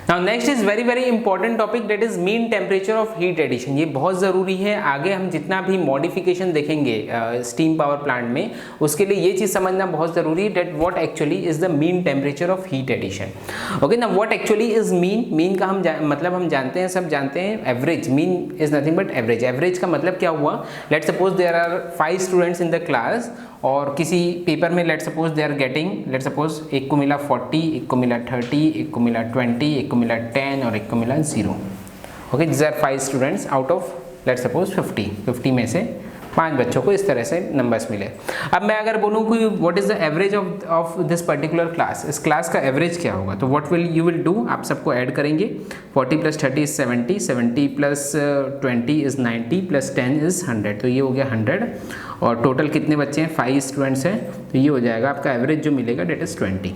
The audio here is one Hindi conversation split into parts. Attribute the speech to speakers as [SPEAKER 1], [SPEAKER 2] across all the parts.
[SPEAKER 1] Now next is very very important topic, that is mean temperature of heat addition. ये बहुत ज़रूरी है, आगे हम जितना भी मॉडिफिकेशन देखेंगे स्टीम पावर प्लांट में, उसके लिए ये चीज़ समझना बहुत ज़रूरी है, that what actually is the mean temperature of heat addition. Okay ना, what actually is mean, mean का मतलब हम जानते हैं, सब जानते हैं। Average, mean is nothing but average. Average का मतलब क्या हुआ, let suppose there are 5 students in the class, और किसी पेपर में let suppose they are getting, let suppose एक को मिला 40, एक को मिला 30, एक को मिला 20, एक को मिला 10 और एक को मिला 0। Okay, this are 5 students out of let suppose 50 में से 5 बच्चों को इस तरह से नंबर्स मिले। अब मैं अगर बोलूँ कि what is the average of this particular class, इस क्लास का एवरेज क्या होगा, तो what will you will do, आप सबको ऐड करेंगे। 40 + 30 इज 70, 70 + 20 इज 90, + 10 इज 100, तो ये हो गया 100। और टोटल कितने बच्चे हैं, 5 स्टूडेंट्स हैं, तो ये हो जाएगा आपका एवरेज जो मिलेगा डेट इज 20।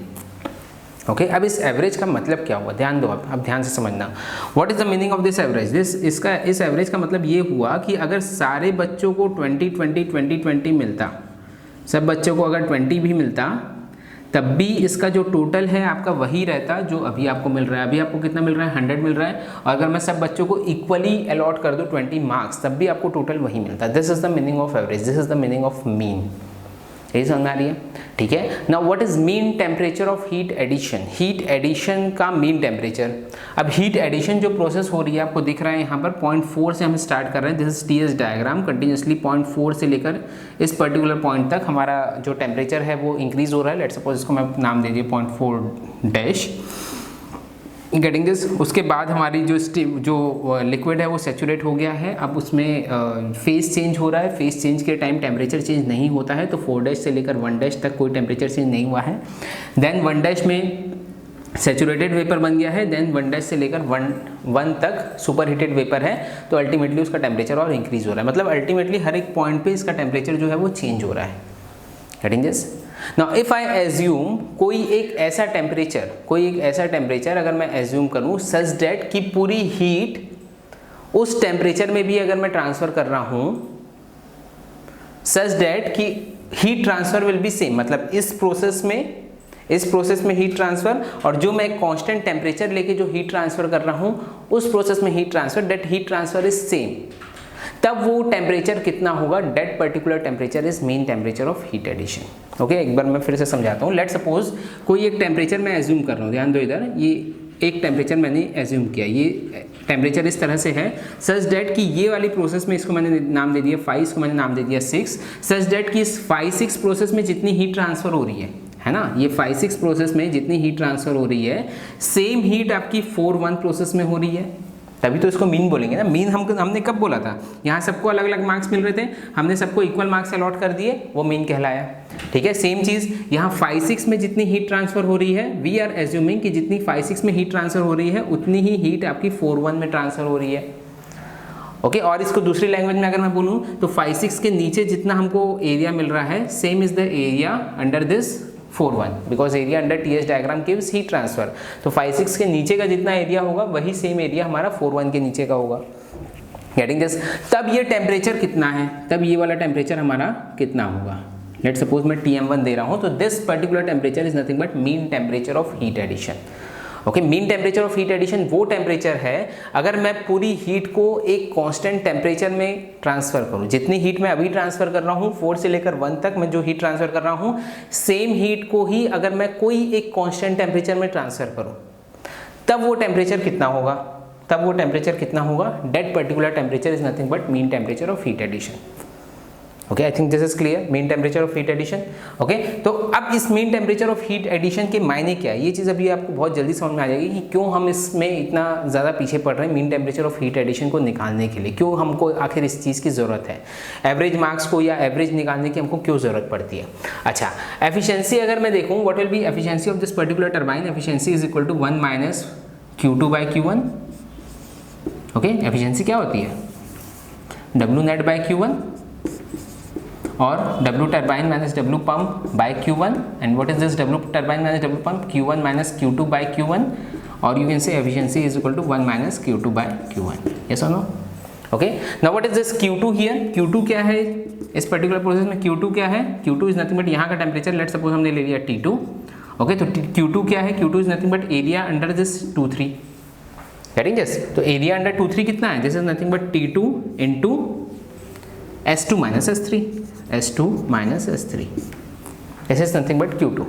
[SPEAKER 1] ओके, अब इस एवरेज का मतलब क्या हुआ, ध्यान दो, अब ध्यान से समझना। What is the meaning of this average, इस एवरेज का मतलब ये हुआ कि अगर सारे बच्चों को 20 मिलता, सब बच्चों को अगर 20 भी मिलता, तब भी इसका जो टोटल है आपका वही रहता जो अभी आपको मिल रहा है। अभी आपको कितना मिल रहा है, 100 मिल रहा है, और अगर मैं सब बच्चों को इक्वली अलॉट कर दूं 20 मार्क्स, तब भी आपको टोटल वही मिलता है। This is the meaning of average, this is the meaning of mean. यही समझ में आ रही है, ठीक है। Now what is mean temperature of heat addition, heat addition का मीन टेम्परेचर। अब हीट एडिशन जो प्रोसेस हो रही है आपको दिख रहा है यहाँ पर 0.4 से हम स्टार्ट कर रहे हैं, this is TS diagram. Continuously 0.4 से लेकर इस पर्टिकुलर पॉइंट तक हमारा जो टेम्परेचर है वो इंक्रीज हो रहा है। लेट सपोज इसको मैं नाम दे दिया 0.4 गेटिंग दिस। उसके बाद हमारी जो लिक्विड है वो सैचुरेट हो गया है। अब उसमें फेस चेंज हो रहा है, फेस चेंज के टाइम टेम्परेचर चेंज नहीं होता है, तो 4' से लेकर 1' तक कोई टेम्परेचर चेंज नहीं हुआ है। देन 1' में सैचुरेटेड वेपर बन गया है, देन 1' से लेकर 1 तक सुपर हीटेड वेपर है, तो अल्टीमेटली उसका टेम्परेचर और इंक्रीज हो रहा है। मतलब अल्टीमेटली हर एक पॉइंट पे इसका टेम्परेचर जो है वो चेंज हो रहा है। Getting this. Now if I assume कोई एक ऐसा टेम्परेचर अगर मैं एज्यूम करूं सच दैट कि पूरी हीट उस टेम्परेचर में भी अगर मैं ट्रांसफर कर रहा हूं, सच दैट कि heat transfer will be same, मतलब इस प्रोसेस में हीट ट्रांसफर, और जो मैं कांस्टेंट टेम्परेचर लेके जो हीट ट्रांसफर कर रहा हूं उस प्रोसेस में heat transfer, that heat transfer is same, तब वो टेम्परेचर कितना होगा, that particular temperature is mean temperature of heat addition. Okay, एक बार मैं फिर से समझाता हूँ। लेट सपोज कोई एक टेम्परेचर मैं एज्यूम कर रहा हूँ, ध्यान दो इधर, ये एक टेम्परेचर मैंने एज्यूम किया, ये टेम्परेचर इस तरह से है सच दैट कि ये वाली प्रोसेस में इसको मैंने नाम दे दिया 5, इसको मैंने नाम दे दिया 6, सच दैट कि इस 5-6 प्रोसेस में जितनी हीट ट्रांसफर हो रही है ना, ये 5-6 प्रोसेस में जितनी हीट ट्रांसफर हो रही है, सेम हीट आपकी 4-1 प्रोसेस में हो रही है, तभी तो इसको मीन बोलेंगे ना। मीन हमने कब बोला था, यहाँ सबको अलग अलग मार्क्स मिल रहे थे, हमने सबको इक्वल मार्क्स अलॉट कर दिए, वो मीन कहलाया। ठीक है, सेम चीज़ यहाँ 5-6 में जितनी हीट ट्रांसफर हो रही है, वी आर एज्यूमिंग कि जितनी 5-6 में हीट ट्रांसफर हो रही है उतनी ही हीट आपकी 4-1 में ट्रांसफर हो रही है। ओके, और इसको दूसरी लैंग्वेज में अगर मैं बोलूँ तो 5-6 के नीचे जितना हमको एरिया मिल रहा है, same is the area under this 4-1, because area under TS diagram gives heat transfer. तो 5-6 के नीचे का जितना एरिया होगा वही सेम एरिया हमारा 4-1 के नीचे का होगा। Getting this. तब ये टेम्परेचर कितना है, तब ये वाला टेम्परेचर हमारा कितना होगा, लेट सपोज मैं TM1 दे रहा हूँ, तो this particular temperature is nothing but mean temperature of heat addition. Okay, mean temperature of heat addition वो टेम्परेचर है अगर मैं पूरी हीट को एक कांस्टेंट टेम्परेचर में ट्रांसफर करूं, जितनी हीट मैं अभी ट्रांसफर कर रहा हूं 4 से लेकर 1 तक मैं जो हीट ट्रांसफर कर रहा हूं, सेम हीट को ही अगर मैं कोई एक कांस्टेंट टेम्परेचर में ट्रांसफर करूं, तब वो टेम्परेचर कितना होगा, that particular temperature is nothing but mean temperature of heat addition. Okay, I think this is clear, mean temperature of heat addition. Okay, तो अब इस mean temperature of heat addition के मायने क्या है, ये चीज़ अभी आपको बहुत जल्दी समझ में आ जाएगी कि क्यों हम इसमें इतना ज़्यादा पीछे पड़ रहे हैं mean temperature of heat addition को निकालने के लिए, क्यों हमको आखिर इस चीज़ की ज़रूरत है, एवरेज मार्क्स को या एवरेज निकालने की हमको क्यों ज़रूरत पड़ती है। अच्छा, एफिशिएंसी अगर मैं देखूँ, what will be efficiency of this particular turbine, efficiency is equal to 1 - Q2/Q1। Okay, efficiency क्या होती है, W net Q1 और W turbine - W pump by Q1, and what is this W turbine - W pump, Q1 - Q2/Q1, और you can say efficiency is equal to 1 - Q2/Q1, yes or no? Okay, now what is this Q2 here, Q2 क्या है इस पर्टिकुलर प्रोसेस में, Q2 क्या है, Q2 इज नथिंग बट यहाँ का टेम्परेचर, लेट सपोज हमने ले लिया T2। ओके, तो Q2 क्या है, Q2 is nothing but area under this 2-3। Getting this? तो एरिया अंडर 2,3 कितना है? This is nothing but T2 into S2 minus S3, S2 minus S3, this is nothing but Q2।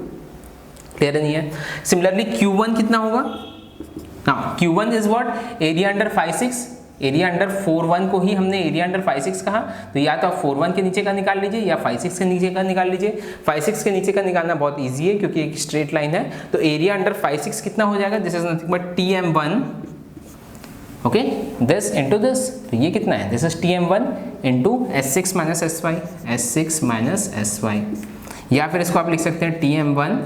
[SPEAKER 1] Clear नहीं है? सिमिलरली Q1 कितना होगा? हाँ, Q1 is what? Area under 5,6, area under 4,1 को ही हमने एरिया अंडर 5,6 कहा, तो या तो आप 4,1 के नीचे का निकाल लीजिए या 5,6 के नीचे का निकाल लीजिए। 5,6 के नीचे का निकालना बहुत इजी है क्योंकि एक स्ट्रेट लाइन है, तो एरिया अंडर 5,6 कितना हो जाएगा? This is nothing but TM1, okay, this into this, तो ये कितना है? This is TM1 into S6 minus SY, S6 minus SY, या फिर इसको आप लिख सकते हैं TM1,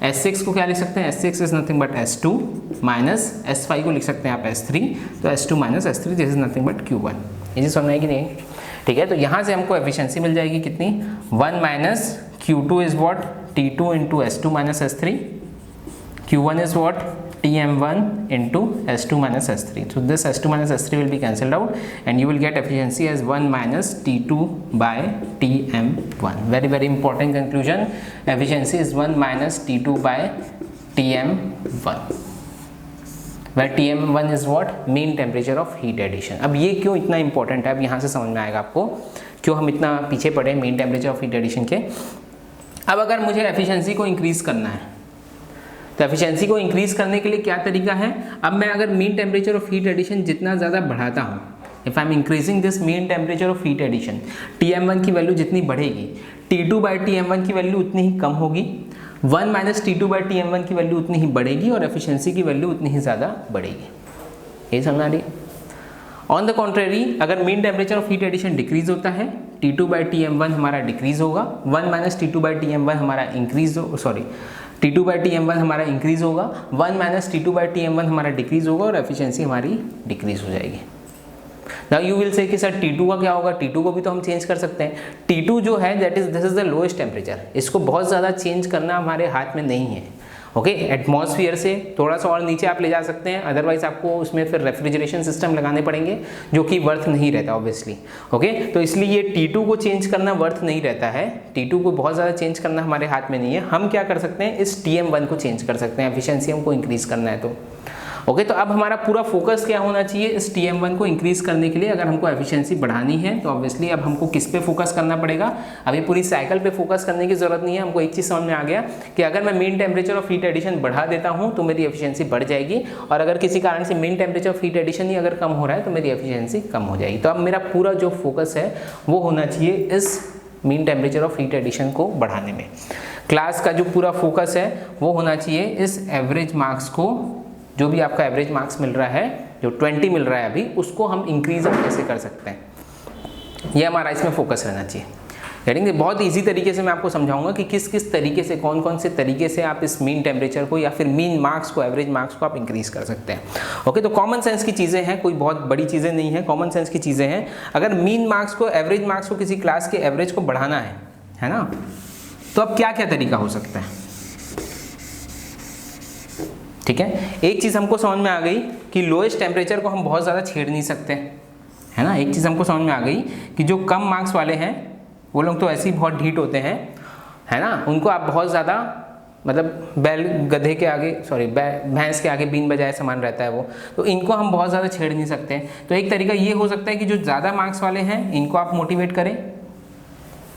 [SPEAKER 1] S6 को क्या लिख सकते हैं? S6 is nothing but S2 minus S5 को लिख सकते हैं आप S3, तो S2 minus S3, this is nothing but Q1। ये चीज समझ में आएगी नहीं? ठीक है, तो यहाँ से हमको एफिशिएंसी मिल जाएगी कितनी? 1 minus Q2 is what? T2 into S2 minus S3, Q1 is what? TM1 into S2 minus S3. So this S2 minus S3 will be cancelled out and you will get efficiency as 1 minus T2 by TM1. Very very important conclusion. Efficiency is 1 minus T2 by TM1. Where TM1 is what? Mean temperature of heat addition. अब ये क्यों इतना important है? अब यहाँ से समझ में आएगा आपको क्यों हम इतना पीछे पड़े mean temperature of heat addition के। अब अगर मुझे efficiency को increase करना है तो एफिशिएंसी को इंक्रीज करने के लिए क्या तरीका है? अब मैं अगर mean temperature of heat addition जितना ज़्यादा बढ़ाता हूँ, if I am increasing this mean temperature of heat addition, TM1 की वैल्यू जितनी बढ़ेगी, T2 बाई TM1 की वैल्यू उतनी ही कम होगी, 1 माइनस T2 बाई TM1 की वैल्यू उतनी ही बढ़ेगी और एफिशिएंसी की वैल्यू उतनी ही ज़्यादा बढ़ेगी। ये समझ आ रही है? ऑन द कॉन्ट्रेरी, अगर mean temperature of heat addition decrease होता है, T2 बाई TM1 हमारा डिक्रीज होगा, 1 माइनस T2 बाई TM1 हमारा इंक्रीज हो, सॉरी T2 बाई TM1 हमारा इंक्रीज होगा, 1 माइनस T2 बाई TM1 हमारा डिक्रीज होगा और एफिशिएंसी हमारी डिक्रीज हो जाएगी। नाउ यू विल से कि सर T2 का क्या होगा? T2 को भी तो हम चेंज कर सकते हैं। T2 जो है this is the lowest temperature, इसको बहुत ज़्यादा चेंज करना हमारे हाथ में नहीं है। ओके, एटमॉस्फेयर से थोड़ा सा और नीचे आप ले जा सकते हैं, अदरवाइज आपको उसमें फिर रेफ्रिजरेशन सिस्टम लगाने पड़ेंगे जो कि वर्थ नहीं रहता ऑब्वियसली। ओके, तो इसलिए ये T2 को चेंज करना वर्थ नहीं रहता है, T2 को बहुत ज़्यादा चेंज करना हमारे हाथ में नहीं है। हम क्या कर सकते हैं? इस TM1 को चेंज कर सकते हैं, एफिशिएंसी हमको इंक्रीज करना है तो। ओके, तो अब हमारा पूरा फोकस क्या होना चाहिए इस TM1 को इंक्रीज करने के लिए? अगर हमको एफिशिएंसी बढ़ानी है तो ऑब्वियसली अब हमको किस पे फोकस करना पड़ेगा? अभी पूरी साइकिल पे फोकस करने की जरूरत नहीं है। हमको एक चीज़ समझ में आ गया कि अगर मैं mean temperature of heat addition बढ़ा देता हूँ तो मेरी एफिशिएंसी बढ़ जाएगी, और अगर किसी कारण से mean temperature of heat addition ही अगर कम हो रहा है तो मेरी एफिशिएंसी कम हो जाएगी। तो अब मेरा पूरा जो फोकस है वो होना चाहिए इस mean temperature of heat addition को बढ़ाने में। क्लास का जो पूरा फोकस है वो होना चाहिए इस एवरेज मार्क्स को, जो भी आपका एवरेज मार्क्स मिल रहा है, जो 20 मिल रहा है अभी, उसको हम इंक्रीज हम कैसे कर सकते हैं, ये हमारा इसमें फोकस रहना चाहिए। यानी बहुत इजी तरीके से मैं आपको समझाऊंगा कि किस किस तरीके से, कौन कौन से तरीके से आप इस मीन टेम्परेचर को या फिर मीन मार्क्स को, एवरेज मार्क्स को आप इंक्रीज कर सकते हैं। ओके, तो कॉमन सेंस की चीज़ें हैं, कोई बहुत बड़ी चीज़ें नहीं है, कॉमन सेंस की चीज़ें हैं। अगर मीन मार्क्स को, एवरेज मार्क्स को, किसी क्लास के एवरेज को बढ़ाना है ना, तो अब क्या क्या तरीका हो सकता है? ठीक है, एक चीज़ हमको समझ में आ गई कि लोएस्ट टेम्परेचर को हम बहुत ज़्यादा छेड़ नहीं सकते, है ना। एक चीज़ हमको समझ में आ गई कि जो कम मार्क्स वाले हैं वो लोग तो ऐसे ही बहुत ढीठ होते हैं, है ना, उनको आप बहुत ज़्यादा, मतलब बैल गधे के आगे, सॉरी भैंस के आगे बीन बजाए समान रहता है वो, तो इनको हम बहुत ज़्यादा छेड़ नहीं सकते। तो एक तरीका ये हो सकता है कि जो ज़्यादा मार्क्स वाले हैं इनको आप मोटिवेट करें,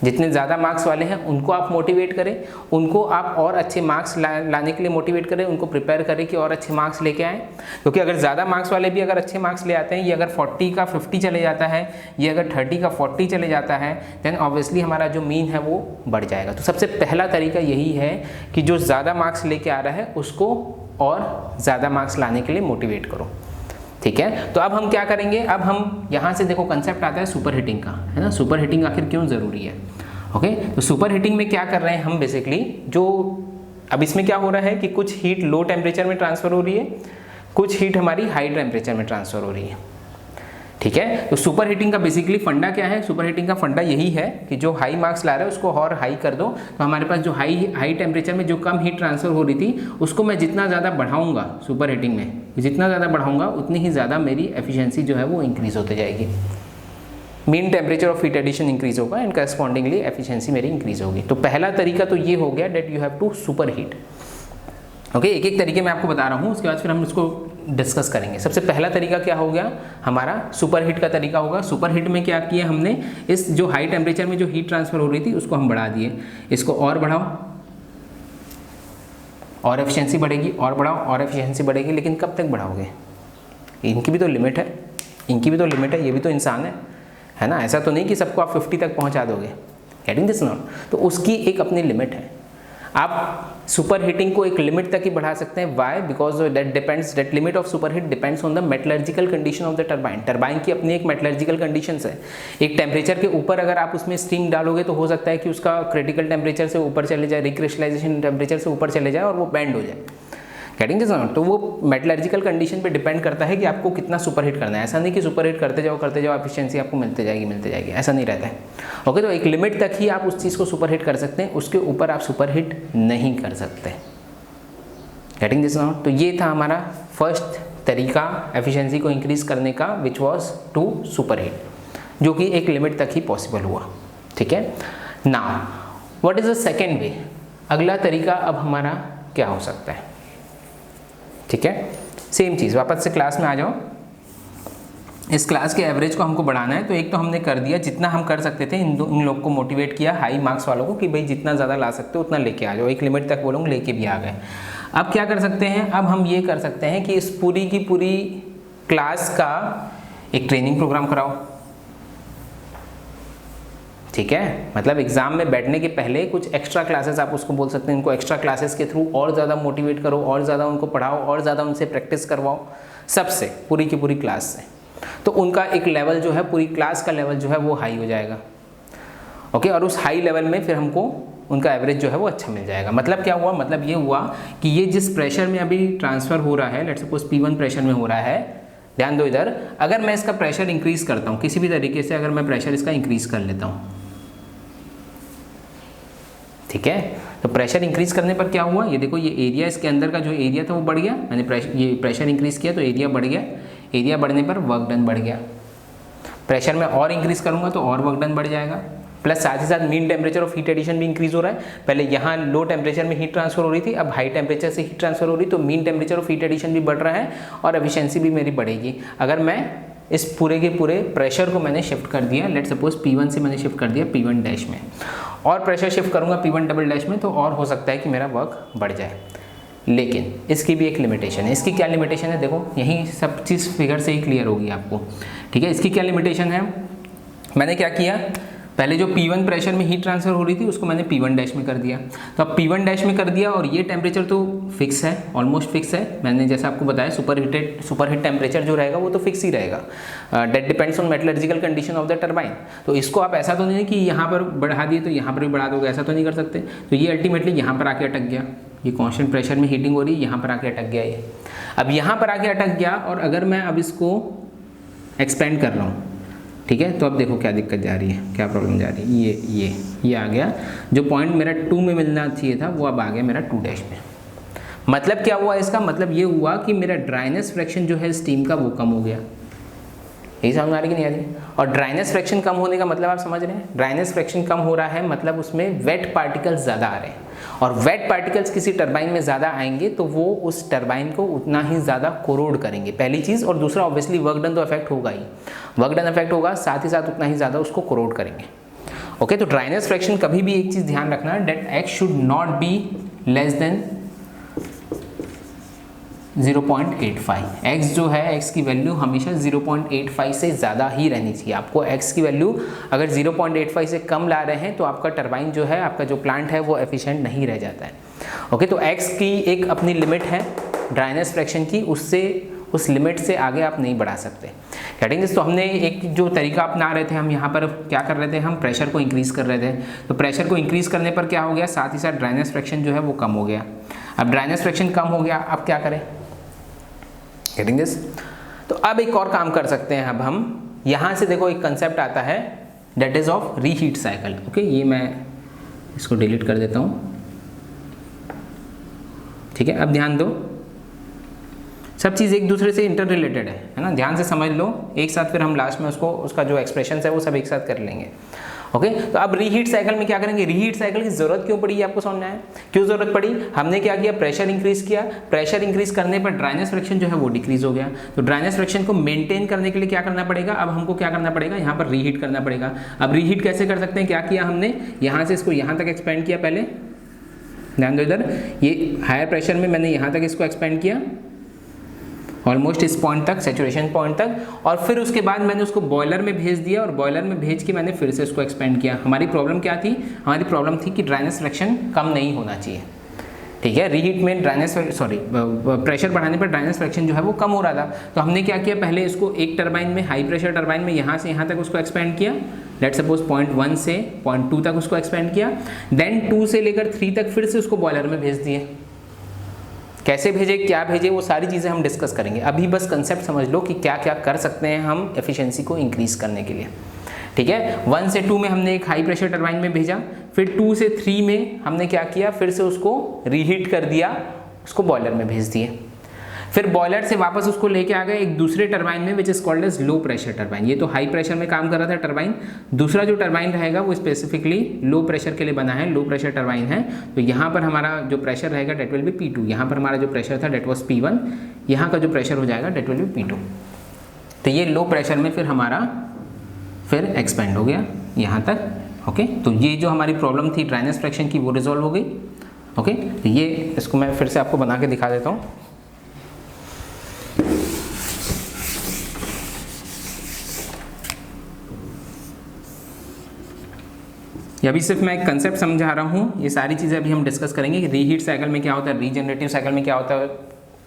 [SPEAKER 1] जितने ज़्यादा मार्क्स वाले हैं उनको आप मोटिवेट करें, उनको आप और अच्छे मार्क्स लाने के लिए मोटिवेट करें, उनको प्रिपेयर करें कि और अच्छे मार्क्स लेके आएँ। क्योंकि अगर ज़्यादा मार्क्स वाले भी अगर अच्छे मार्क्स ले आते हैं, ये अगर 40 का 50 चले जाता है, ये अगर 30 का 40 चले जाता है, देन ऑब्वियसली हमारा जो मीन है वो बढ़ जाएगा। तो सबसे पहला तरीका यही है कि जो ज़्यादा मार्क्स लेके आ रहा है उसको और ज़्यादा मार्क्स लाने के लिए मोटिवेट करो। ठीक है, तो अब हम क्या करेंगे? अब हम यहाँ से देखो कंसेप्ट आता है सुपर हीटिंग का, है ना। सुपर हीटिंग आखिर क्यों ज़रूरी है? ओके, तो सुपर हीटिंग में क्या कर रहे हैं हम बेसिकली, जो अब इसमें क्या हो रहा है कि कुछ हीट लो टेम्परेचर में ट्रांसफ़र हो रही है, कुछ हीट हमारी हाई टेम्परेचर में ट्रांसफ़र हो रही है। ठीक है, तो सुपर हीटिंग का बेसिकली फंडा क्या है? सुपर हीटिंग का फंडा यही है कि जो हाई मार्क्स ला रहा है उसको और हाई कर दो, तो हमारे पास जो हाई टेम्परेचर में जो कम हीट ट्रांसफ़र हो रही थी उसको मैं जितना ज़्यादा बढ़ाऊंगा सुपर हीटिंग में, जितना ज़्यादा बढ़ाऊंगा उतनी ही ज़्यादा मेरी एफिशिएंसी जो है वो इंक्रीज़ होती जाएगी। Mean temperature of heat addition increase होगा एंड करस्पॉन्डिंगली एफिशिएंसी मेरी इंक्रीज होगी। तो पहला तरीका तो ये हो गया that you have to super heat. Okay, एक एक तरीके मैं आपको बता रहा हूँ, उसके बाद फिर हम इसको डिस्कस करेंगे। सबसे पहला तरीका क्या हो गया हमारा, सुपरहीट का तरीका होगा। सुपरहीट में क्या किया हमने, इस जो हाई टेम्परेचर में जो हीट ट्रांसफर हो रही थी उसको हम बढ़ा दिए, इसको और बढ़ाओ और एफिशिएंसी बढ़ेगी, और बढ़ाओ और एफिशिएंसी बढ़ेगी। लेकिन कब तक बढ़ाओगे, इनकी भी तो लिमिट है, इनकी भी तो लिमिट है, ये भी तो इंसान है ना। ऐसा तो नहीं कि सबको आप 50 तक पहुंचा दोगे, गेटिंग दिस नॉट। तो उसकी एक अपनी लिमिट है। आप सुपर हीटिंग को एक लिमिट तक ही बढ़ा सकते हैं। Why, because that limit of super heat depends on the metallurgical condition of the turbine. Turbine की अपनी एक मेटलर्जिकल कंडीशंस है। एक टेम्परेचर के ऊपर अगर आप उसमें स्टीम डालोगे तो हो सकता है कि उसका क्रिटिकल टेम्परेचर से ऊपर चले जाए, रिक्रिस्टलाइजेशन टेम्परेचर से ऊपर चले जाए और वो बैंड हो जाए, गेटिंग दिस नॉट। तो वो मेटलर्जिकल कंडीशन पे डिपेंड करता है कि आपको कितना सुपरहीट करना है। ऐसा नहीं कि सुपरहीट करते जाओ एफिशिएंसी आपको मिलते जाएगी, ऐसा नहीं रहता है। ओके, तो एक लिमिट तक ही आप उस चीज़ को सुपरहीट कर सकते हैं, उसके ऊपर आप सुपरहीट नहीं कर सकते, गेटिंग दिस नॉट। तो ये था हमारा फर्स्ट तरीका एफिशिएंसी को इंक्रीज करने का, विच वॉज टू सुपरहीट, जो कि एक लिमिट तक ही पॉसिबल हुआ। ठीक है, now what is the second way, अगला तरीका अब हमारा क्या हो सकता है। ठीक है, सेम चीज़, वापस से क्लास में आ जाओ। इस क्लास के एवरेज को हमको बढ़ाना है, तो एक तो हमने कर दिया जितना हम कर सकते थे, इन लोग को मोटिवेट किया, हाई मार्क्स वालों को, कि भाई जितना ज़्यादा ला सकते हो उतना लेके आ जाओ। एक लिमिट तक वो लोग लेके भी आ गए। अब क्या कर सकते हैं, अब हम ये कर सकते हैं कि इस पूरी की पूरी क्लास का एक ट्रेनिंग प्रोग्राम कराओ। ठीक है, मतलब एग्जाम में बैठने के पहले कुछ एक्स्ट्रा क्लासेस आप उसको बोल सकते हैं, इनको एक्स्ट्रा क्लासेस के थ्रू और ज़्यादा मोटिवेट करो, और ज़्यादा उनको पढ़ाओ, और ज़्यादा उनसे प्रैक्टिस करवाओ, सबसे पूरी की पूरी क्लास से। तो उनका एक लेवल जो है, पूरी क्लास का लेवल जो है वो हाई हो जाएगा। ओके, और उस हाई लेवल में फिर हमको उनका एवरेज जो है वो अच्छा मिल जाएगा। मतलब क्या हुआ, मतलब ये हुआ कि ये जिस प्रेशर में अभी ट्रांसफ़र हो रहा है, लेट्स सपोज P1 प्रेशर में हो रहा है, ध्यान दो इधर, अगर मैं इसका प्रेशर इंक्रीज करता हूँ किसी भी तरीके से, अगर मैं प्रेशर इसका इंक्रीज कर लेता हूँ, ठीक है, तो प्रेशर इंक्रीज करने पर क्या हुआ, ये देखो, ये एरिया इसके अंदर का जो एरिया था वो बढ़ गया। मैंने ये प्रेशर इंक्रीज किया तो एरिया बढ़ गया, एरिया बढ़ने पर वर्क डन बढ़ गया। प्रेशर में और इंक्रीज करूंगा तो और वर्क डन बढ़ जाएगा, प्लस साथ ही साथ mean temperature of heat addition भी इंक्रीज हो रहा है। पहले यहाँ लो टेम्परेचर में हीट ट्रांसफर हो रही थी, अब हाई टेम्परेचर से हीट ट्रांसफर हो रही, तो mean temperature of heat addition भी बढ़ रहा है और एफिशिएंसी भी मेरी बढ़ेगी। अगर मैं इस पूरे के पूरे प्रेशर को मैंने शिफ्ट कर दिया, लेट सपोज P1 से मैंने शिफ्ट कर दिया P1 डैश में, और प्रेशर शिफ्ट करूंगा P1 डबल डैश में, तो और हो सकता है कि मेरा वर्क बढ़ जाए। लेकिन इसकी भी एक लिमिटेशन है। इसकी क्या लिमिटेशन है, देखो यही सब चीज़ फिगर से ही क्लियर होगी आपको। ठीक है, इसकी क्या लिमिटेशन है, मैंने क्या किया, पहले जो P1 प्रेशर में हीट ट्रांसफर हो रही थी उसको मैंने P1 डैश में कर दिया। तो अब P1 डैश में कर दिया और ये टेम्परेचर तो फिक्स है, ऑलमोस्ट फिक्स है। मैंने जैसा आपको बताया सुपरहीट टेम्परेचर जो रहेगा वो तो फिक्स ही रहेगा, that depends on metallurgical condition of the turbine. तो इसको आप ऐसा तो नहीं कि यहाँ पर बढ़ा दिए तो यहाँ पर भी बढ़ा दोगे, ऐसा तो नहीं कर सकते। तो ये अल्टीमेटली यहाँ पर आके अटक गया, ये कॉन्स्टेंट प्रेशर में हीटिंग हो रही है, यहाँ पर आके अटक गया ये। अब यहाँ पर आके अटक गया और अगर मैं अब इसको एक्सपेंड कर रहा हूँ, ठीक है, तो अब देखो क्या दिक्कत जा रही है, क्या प्रॉब्लम जा रही है, ये आ गया। जो पॉइंट मेरा 2 में मिलना चाहिए था वो अब आ गया मेरा 2 डैश में। मतलब क्या हुआ इसका, मतलब ये हुआ कि मेरा ड्राइनेस फ्रैक्शन जो है स्टीम का वो कम हो गया। यही समझ आ रही कि नहीं आ रही। और ड्राइनेस फ्रैक्शन कम होने का मतलब आप समझ रहे हैं, ड्राइनेस फ्रैक्शन कम हो रहा है मतलब उसमें वेट पार्टिकल्स ज़्यादा आ रहे हैं, और वेट पार्टिकल्स किसी टरबाइन में ज़्यादा आएंगे तो वो उस टरबाइन को उतना ही ज़्यादा कोरोड करेंगे, पहली चीज़। और दूसरा ऑब्वियसली वर्क डन तो इफेक्ट होगा ही, वर्क डन इफेक्ट होगा, साथ ही साथ उतना ही ज़्यादा उसको कोरोड करेंगे। ओके, तो ड्राइनेस फ्रैक्शन कभी भी एक चीज़ ध्यान रखना, that x should not be less than 0.85। x जो है, x की वैल्यू हमेशा 0.85 से ज़्यादा ही रहनी चाहिए। आपको x की वैल्यू अगर 0.85 से कम ला रहे हैं तो आपका टरबाइन जो है, आपका जो प्लांट है वो एफिशिएंट नहीं रह जाता है। ओके, तो x की एक अपनी लिमिट है ड्राइनेस फ्रैक्शन की, उससे उस लिमिट से आगे आप नहीं बढ़ा सकते। Getting this. तो हमने एक जो तरीका अपना रहे थे, हम यहाँ पर क्या कर रहे थे, हम प्रेशर को इंक्रीज़ कर रहे थे। तो प्रेशर को इंक्रीज़ करने पर क्या हो गया, साथ ही साथ ड्राइनेस फ्रैक्शन जो है वो कम हो गया। अब ड्राइनेस फ्रैक्शन कम हो गया, अब क्या करें, गेटिंग दिस। तो अब एक और काम कर सकते हैं। अब हम यहाँ से देखो एक कंसेप्ट आता है, that is of reheat cycle. Okay, ये मैं इसको डिलीट कर देता हूँ। ठीक है, अब ध्यान दो, सब चीज़ एक दूसरे से इंटर रिलेटेड है ना, ध्यान से समझ लो एक साथ, फिर हम लास्ट में उसका जो एक्सप्रेशन है वो सब एक साथ कर लेंगे। ओके तो अब रीहीट साइकिल में क्या करेंगे, रीहीट साइकिल की जरूरत क्यों पड़ी आपको समझ में आया, क्यों जरूरत पड़ी, हमने क्या किया, प्रेशर इंक्रीज किया, प्रेशर इंक्रीज करने पर ड्राइनेस फ्रैक्शन जो है वो डिक्रीज हो गया। तो ड्राइनेस फ्रैक्शन को मेंटेन करने के लिए क्या करना पड़ेगा, अब हमको क्या करना पड़ेगा, यहाँ पर रीहीट करना पड़ेगा। अब रीहीट कैसे कर सकते हैं, क्या किया हमने, यहाँ से इसको यहाँ तक एक्सपेंड किया, पहले ध्यान दो इधर, ये हायर प्रेशर में मैंने यहाँ तक इसको एक्सपेंड किया ऑलमोस्ट इस पॉइंट तक, सैचुरेशन पॉइंट तक, और फिर उसके बाद मैंने उसको बॉयलर में भेज दिया और बॉयलर में भेज के मैंने फिर से उसको एक्सपेंड किया। हमारी प्रॉब्लम क्या थी, हमारी प्रॉब्लम थी कि ड्राइनेस फ्रैक्शन कम नहीं होना चाहिए, ठीक है। रीहीट में प्रेशर बढ़ाने पर ड्राइनेस फ्रैक्शन जो है वो कम हो रहा था। तो हमने क्या किया, पहले इसको एक टरबाइन में, हाई प्रेशर टरबाइन में यहाँ से यहाँ तक उसको एक्सपेंड किया, लेट सपोज 0.1 से 0.2 तक उसको एक्सपेंड किया, देन 2 से लेकर 3 तक फिर से उसको बॉयलर में भेज दिए। कैसे भेजे, क्या भेजे, वो सारी चीज़ें हम डिस्कस करेंगे। अभी बस कंसेप्ट समझ लो कि क्या क्या कर सकते हैं हम एफिशिएंसी को इंक्रीज करने के लिए, ठीक है। 1 से 2 में हमने एक हाई प्रेशर टरबाइन में भेजा, फिर 2 से 3 में हमने क्या किया, फिर से उसको रीहीट कर दिया, उसको बॉयलर में भेज दिए, फिर बॉयलर से वापस उसको लेके आ गए एक दूसरे टरबाइन में which is called as low pressure turbine. ये तो हाई प्रेशर में काम कर रहा था टरबाइन, दूसरा जो टरबाइन रहेगा वो स्पेसिफिकली लो प्रेशर के लिए बना है, लो प्रेशर टरबाइन है। तो यहाँ पर हमारा जो प्रेशर रहेगा डेट विल बी P2, यहाँ पर हमारा जो प्रेशर था डेट वॉज P1, यहाँ का जो प्रेशर हो जाएगा डेट विल बी P2। तो ये लो प्रेशर में फिर हमारा फिर एक्सपेंड हो गया यहाँ तक, ओके। तो ये जो हमारी प्रॉब्लम थी ड्राइनेस फ्रैक्शन की वो रिजॉल्व हो गई, ओके। तो ये इसको मैं फिर से आपको बना के दिखा देता हूँ। अभी सिर्फ मैं एक कंसेप्ट समझा रहा हूँ, ये सारी चीज़ें अभी हम डिस्कस करेंगे कि रीहीट साइकिल में क्या होता है, रीजनरेटिव साइकिल में क्या होता है,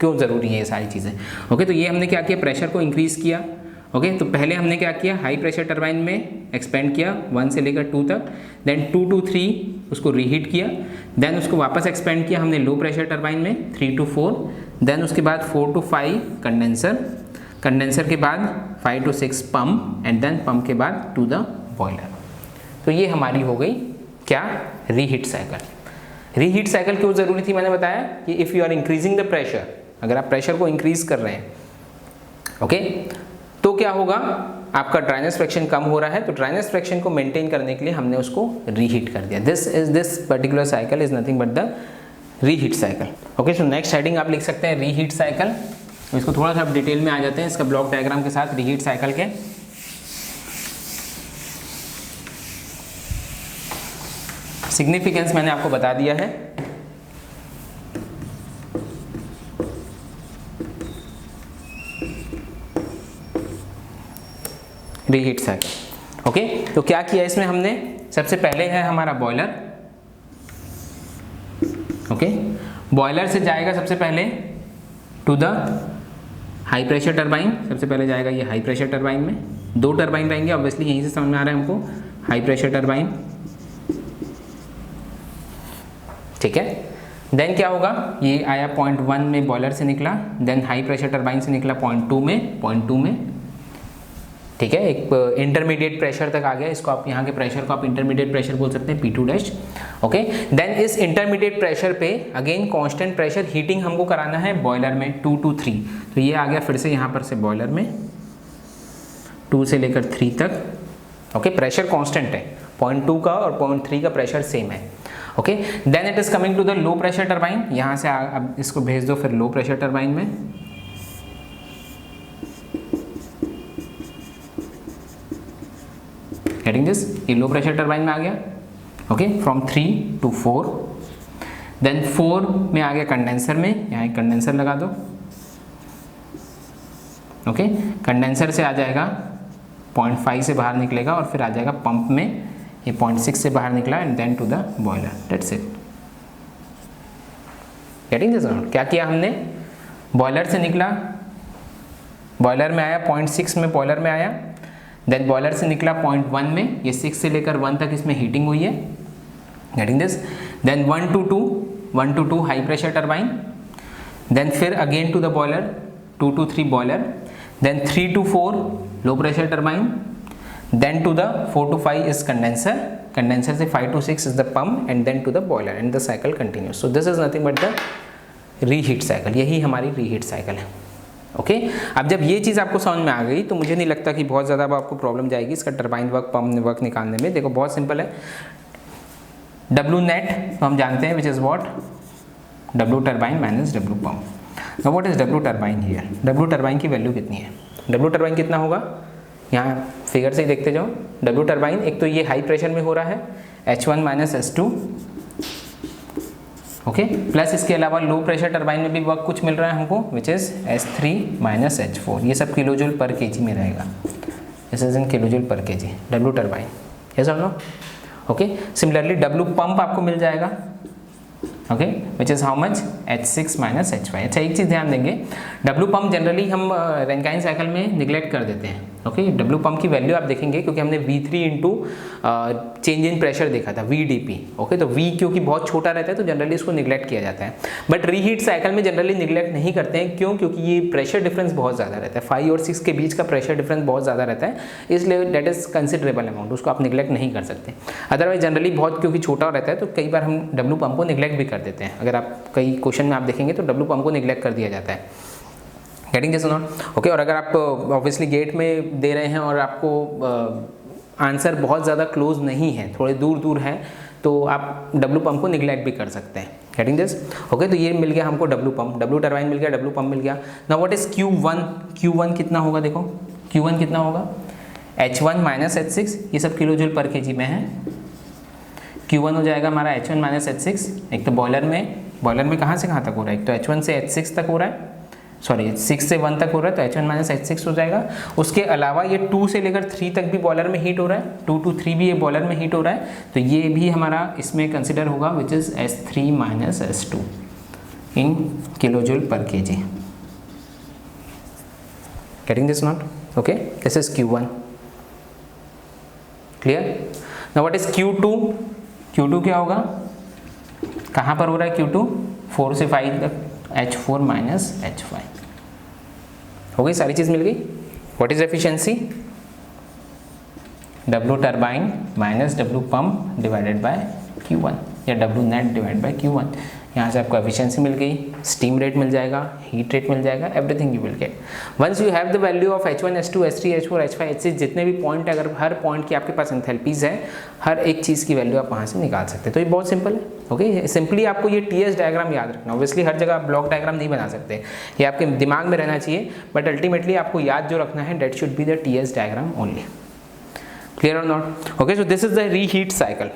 [SPEAKER 1] क्यों ज़रूरी है ये सारी चीज़ें, ओके। तो ये हमने क्या किया, प्रेशर को इंक्रीज़ किया, ओके। तो पहले हमने क्या किया, हाई प्रेशर टरबाइन में एक्सपेंड किया 1 से लेकर 2 तक, देन 2 to 3 उसको रीहीट किया, देन उसको वापस एक्सपेंड किया हमने लो प्रेशर टरबाइन में 3 to 4, देन उसके बाद 4 to 5 कंडेंसर के बाद 5 to 6 pump, and then pump के बाद टू द बॉयलर। तो ये हमारी हो गई क्या, रीहीट साइकिल। रीहीट साइकिल क्यों ज़रूरी थी, मैंने बताया कि if you are increasing the pressure, अगर आप प्रेशर को इंक्रीज कर रहे हैं, ओके, तो क्या होगा, आपका ड्राइनेस फ्रैक्शन कम हो रहा है, तो ड्राइनेस फ्रैक्शन को मेंटेन करने के लिए हमने उसको रीहीट कर दिया। This particular cycle is nothing but the reheat cycle, okay. So next heading आप लिख सकते हैं रीहीट साइकिल। इसको थोड़ा सा डिटेल में आ जाते हैं इसका ब्लॉक डायग्राम के साथ रीहीट साइकिल के। सिग्निफिकेंस मैंने आपको बता दिया है, रीहीट साइकिल, ओके। तो क्या किया इसमें हमने, सबसे पहले है हमारा बॉयलर, ओके। बॉयलर से जाएगा सबसे पहले to the high pressure turbine, सबसे पहले जाएगा ये हाई प्रेशर टरबाइन में, 2 टरबाइन रहेंगे ऑब्वियसली, यहीं से समझ में आ रहा है हमको, हाई प्रेशर टरबाइन, ठीक है। देन क्या होगा, ये आया 0.1 में बॉयलर से निकला, देन हाई प्रेशर टरबाइन से निकला 0.2 में, ठीक है, एक इंटरमीडिएट प्रेशर तक आ गया। इसको आप यहाँ के प्रेशर को आप इंटरमीडिएट प्रेशर बोल सकते हैं, P2', ओके। देन इस इंटरमीडिएट प्रेशर पे अगेन कांस्टेंट प्रेशर हीटिंग हमको कराना है बॉयलर में 2 to 3। तो ये आ गया फिर से यहाँ पर से बॉयलर में 2 से लेकर 3 तक, ओके। प्रेशर कांस्टेंट है, 0.2 का और 0.3 का प्रेशर सेम है, okay. Then it is coming to the low pressure turbine, यहाँ से अब इसको भेज दो फिर लो प्रेशर टरबाइन में, गेटिंग दिस, ये लो प्रेशर टरबाइन में आ गया, ओके, फ्रॉम 3 to 4। देन 4 में आ गया कंडेंसर में, यहाँ एक कंडेंसर लगा दो, ओके। कंडेंसर से आ जाएगा 0.5 से बाहर निकलेगा और फिर आ जाएगा पंप में, ये 0.6 से बाहर निकला, and then to the boiler, that's it. Getting this out, क्या किया हमने, बॉयलर से निकला, बॉयलर में आया 0.6 में बॉयलर में आया, देन बॉयलर से निकला 0.1 में, ये 6 से लेकर 1 तक इसमें हीटिंग हुई है, getting this. Then 1 to 2 high pressure turbine, then फिर again to the boiler 2 to 3 boiler, then 3 to 4 low pressure turbine, then to the 4 to 5 is condenser से 5 to 6 is the pump, and then to the boiler, and the cycle continues. So this is nothing but the reheat cycle, यही हमारी reheat cycle है, ओके अब जब ये चीज़ आपको समझ में आ गई तो मुझे नहीं लगता कि बहुत ज़्यादा अब आपको प्रॉब्लम जाएगी इसका टरबाइन वर्क पंप वर्क निकालने में। देखो बहुत सिंपल है, डब्ल्यू नेट तो हम जानते हैं which is what W turbine minus W pump. Now what is W turbine here, W turbine की वैल्यू कितनी है, डब्ल्यू टरबाइन कितना होगा यहाँ फिगर से ही देखते जाओ। डब्ल्यू टरबाइन एक तो ये हाई प्रेशर में हो रहा है H1 minus H2 okay, plus इसके अलावा लो प्रेशर टरबाइन में भी वर्क कुछ मिल रहा है हमको which is S3 minus H4, ये सब किलो जूल पर केजी में रहेगा, this is in kilojoule per KG W turbine, yes और no. Okay similarly W pump आपको मिल जाएगा okay which is how much H6 minus H5। अच्छा एक चीज़ ध्यान देंगे, डब्ल्यू पंप जनरली हम रैंकाइन साइकिल में निगलेक्ट कर देते हैं ओके। डब्ल्यू पंप की वैल्यू आप देखेंगे क्योंकि हमने V3 into change in pressure देखा था VDP ओके, तो V क्योंकि बहुत छोटा रहता है तो जनरली इसको निगलेक्ट किया जाता है, बट रीहीट साइकिल में जनरली निगलेक्ट नहीं करते हैं, क्यों, क्योंकि ये प्रेशर डिफरेंस बहुत ज़्यादा रहता है, 5 और 6 के बीच का प्रेशर डिफरेंस बहुत ज़्यादा रहता है, इसलिए दैट इज़ कंसिडरेबल अमाउंट, उसको आप निगलेक्ट नहीं कर सकते। अदरवाइज जनरली बहुत क्योंकि छोटा रहता है तो कई बार हम डब्ल्यू पंप को निगलेक्ट भी कर देते हैं, अगर आप कई क्वेश्चन में आप देखेंगे तो डब्ल्यू पंप को निगलेक्ट कर दिया जाता है, गेटिंग दिस नॉट ओके। और अगर आप ऑब्वियसली गेट में दे रहे हैं और आपको आंसर बहुत ज़्यादा क्लोज नहीं है, थोड़े दूर दूर है, तो आप डब्ल्यू पंप को निगलेक्ट भी कर सकते हैं, गेटिंग दिस ओके। तो ये मिल गया हमको डब्ल्यू पंप, डब्ल्यू टरबाइन मिल गया, डब्ल्यू पंप मिल गया। Now what is Q1, Q1 कितना होगा, देखो Q1 कितना होगा H1 माइनस H6, ये सब किलो जूल पर केजी में है। Q1 हो जाएगा हमारा H1 माइनस H6, एक तो बॉयलर में कहाँ से कहाँ तक हो रहा है, एक तो H1 से H6 तक हो रहा है, सॉरी 6 से 1 तक हो रहा है तो H1 माइनस H6 हो जाएगा। उसके अलावा ये 2 से लेकर 3 तक भी बॉयलर में हीट हो रहा है, 2 to 3 भी ये बॉयलर में हीट हो रहा है, तो ये भी हमारा इसमें कंसिडर होगा which is S3 minus S2 in kilojoule per KG, getting this not okay. This is Q1 clear. Now what is Q2, Q2 क्या होगा, कहाँ पर हो रहा है Q2, 4 से 5 तक H4 माइनस H5 हो गई, सारी चीज़ मिल गई। What is efficiency, W turbine minus W pump divided by Q1 या W net divide by Q1, यहाँ से आपको एफिशिएंसी मिल गई, स्टीम रेट मिल जाएगा, हीट रेट मिल जाएगा, everything you will get. Once you have the value of H1 H2 H3 H4 H5 H6 जितने भी पॉइंट, अगर हर पॉइंट की आपके पास एंथैल्पीज है, हर एक चीज़ की वैल्यू आप वहाँ से निकाल सकते हैं। तो ये बहुत सिंपल है ओके। सिंपली आपको ये TS डायग्राम याद रखना, ऑब्वियसली हर जगह आप ब्लॉक डायग्राम नहीं बना सकते, ये आपके दिमाग में रहना चाहिए, बट अल्टीमेटली आपको याद जो रखना है that should be the TS diagram only, clear और not okay. So this is the reheat cycle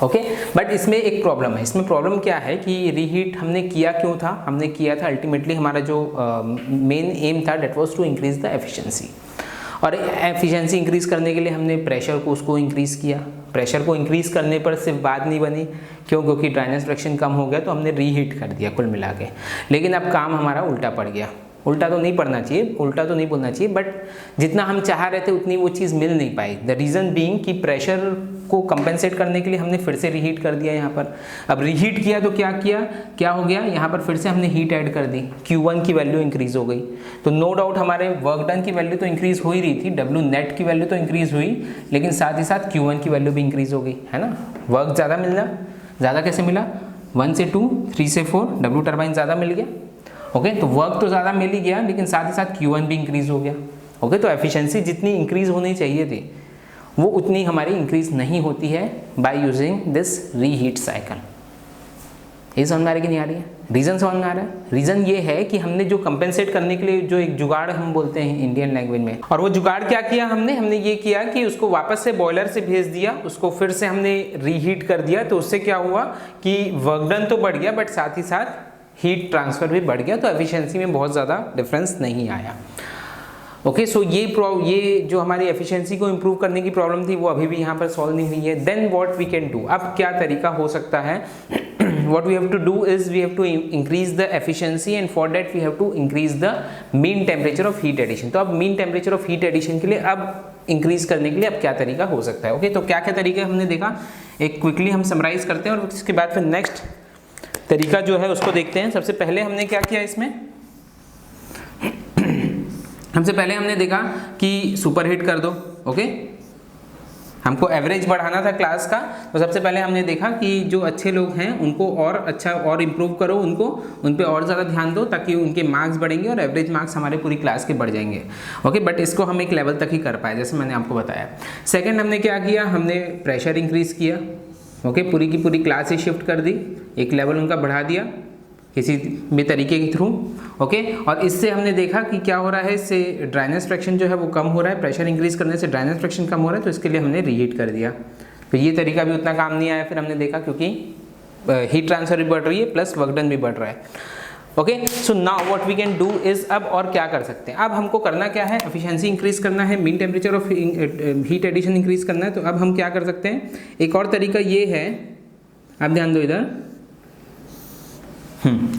[SPEAKER 1] okay. But इसमें एक प्रॉब्लम है, इसमें प्रॉब्लम क्या है कि रीहीट हमने किया क्यों था, हमने किया था अल्टीमेटली हमारा जो मेन एम था that was to increase the efficiency, और एफिशिएंसी इंक्रीज करने के लिए हमने प्रेशर को उसको इंक्रीज किया। प्रेशर को इंक्रीज करने पर सिर्फ बात नहीं बनी, क्यों, क्योंकि ड्राइनेस फ्रैक्शन कम हो गया तो हमने रीहीट कर दिया कुल मिला के, लेकिन अब काम हमारा उल्टा पड़ गया। उल्टा तो नहीं पढ़ना चाहिए, उल्टा तो नहीं बोलना चाहिए, बट जितना हम चाह रहे थे उतनी वो चीज़ मिल नहीं पाई। द रीज़न बीइंग कि प्रेशर को कंपेंसेट करने के लिए हमने फिर से रीहीट कर दिया यहाँ पर। अब रीहीट किया तो क्या हो गया, यहाँ पर फिर से हमने हीट ऐड कर दी, Q1 की वैल्यू इंक्रीज हो गई, तो नो डाउट हमारे वर्क डन की वैल्यू तो इंक्रीज हो ही रही थी, डब्ल्यू नेट की वैल्यू तो इंक्रीज हुई, लेकिन साथ ही साथ Q1 की वैल्यू भी इंक्रीज हो गई, है ना। वर्क ज़्यादा मिलना, ज़्यादा कैसे मिला, 1 से 2, 3 से 4, डब्ल्यू टरबाइन ज़्यादा मिल गया ओके। तो वर्क तो ज़्यादा मिल ही गया, लेकिन साथ ही साथ Q1 भी इंक्रीज हो गया ओके। तो एफिशिएंसी जितनी इंक्रीज होनी चाहिए थी वो उतनी हमारी इंक्रीज नहीं होती है by using this reheat cycle. ये समझ में आ रही कि नहीं आ रही है, रीज़न समझ में आ रहा है। रीज़न ये है कि हमने जो कंपेंसेट करने के लिए जो एक जुगाड़ हम बोलते हैं इंडियन लैंग्वेज में, और वो जुगाड़ क्या किया हमने ये किया कि उसको वापस से बॉयलर से भेज दिया, उसको फिर से हमने रीहीट कर दिया, तो उससे क्या हुआ कि वर्क डन तो बढ़ गया बट साथ ही साथ हीट ट्रांसफ़र भी बढ़ गया, तो एफिशिएंसी में बहुत ज़्यादा डिफरेंस नहीं आया ओके। सो ये जो हमारी एफिशिएंसी को इम्प्रूव करने की प्रॉब्लम थी वो अभी भी यहाँ पर सॉल्व नहीं हुई है। Then what we can do, अब क्या तरीका हो सकता है, what we have to do is we have to increase the efficiency and for that we have to increase the mean temperature of heat addition। तो अब mean temperature of heat addition के लिए अब इंक्रीज करने के लिए अब क्या तरीका हो सकता है ओके। तो क्या क्या तरीके हमने देखा, एक क्विकली हम समराइज करते हैं और इसके बाद फिर नेक्स्ट तरीका जो है उसको देखते हैं। सबसे पहले हमने क्या किया इसमें, सबसे पहले हमने देखा कि सुपरहीट कर दो ओके। हमको एवरेज बढ़ाना था क्लास का, तो सबसे पहले हमने देखा कि जो अच्छे लोग हैं उनको और अच्छा और इम्प्रूव करो, उनको उन पे और ज़्यादा ध्यान दो ताकि उनके मार्क्स बढ़ेंगे और एवरेज मार्क्स हमारे पूरी क्लास के बढ़ जाएंगे। ओके, बट इसको हम एक लेवल तक ही कर पाए जैसे मैंने आपको बताया। सेकेंड हमने क्या किया, हमने प्रेशर इंक्रीज़ किया। ओके, पूरी की पूरी क्लास ही शिफ्ट कर दी, एक लेवल उनका बढ़ा दिया किसी भी तरीके के थ्रू। ओके, और इससे हमने देखा कि क्या हो रहा है, इससे ड्राइनेस फ्रैक्शन जो है वो कम हो रहा है, प्रेशर इंक्रीज करने से ड्राइनेस फ्रैक्शन कम हो रहा है, तो इसके लिए हमने रीहीट कर दिया। तो ये तरीका भी उतना काम नहीं आया, फिर हमने देखा क्योंकि हीट ट्रांसफर भी बढ़ रही है प्लस वर्क डन भी बढ़ रहा है। Okay, so now what we can do is, अब और क्या कर सकते हैं, अब हमको करना क्या है, एफिशिएंसी इंक्रीज करना है, mean temperature of heat addition increase करना है। तो अब हम क्या कर सकते हैं, एक और तरीका ये है, आप ध्यान दो इधर।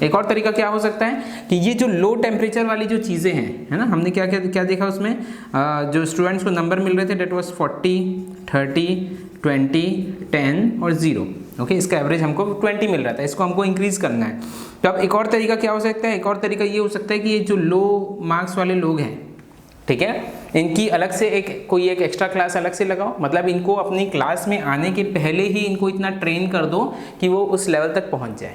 [SPEAKER 1] एक और तरीका क्या हो सकता है कि ये जो लो टेम्परेचर वाली जो चीज़ें हैं, है ना, हमने क्या क्या क्या देखा उसमें, जो स्टूडेंट्स को नंबर मिल रहे थे डेट वाज 40, 30, 20, 10 और 0। ओके, इसका एवरेज हमको 20 मिल रहा था, इसको हमको इंक्रीज करना है। तो अब एक और तरीका क्या हो सकता है, एक और तरीका ये हो सकता है कि ये जो लो मार्क्स वाले लोग हैं, ठीक है, इनकी अलग से कोई एक एक्स्ट्रा क्लास अलग से लगाओ, मतलब इनको अपनी क्लास में आने के पहले ही इनको इतना ट्रेन कर दो कि वो उस लेवल तक पहुंच जाए,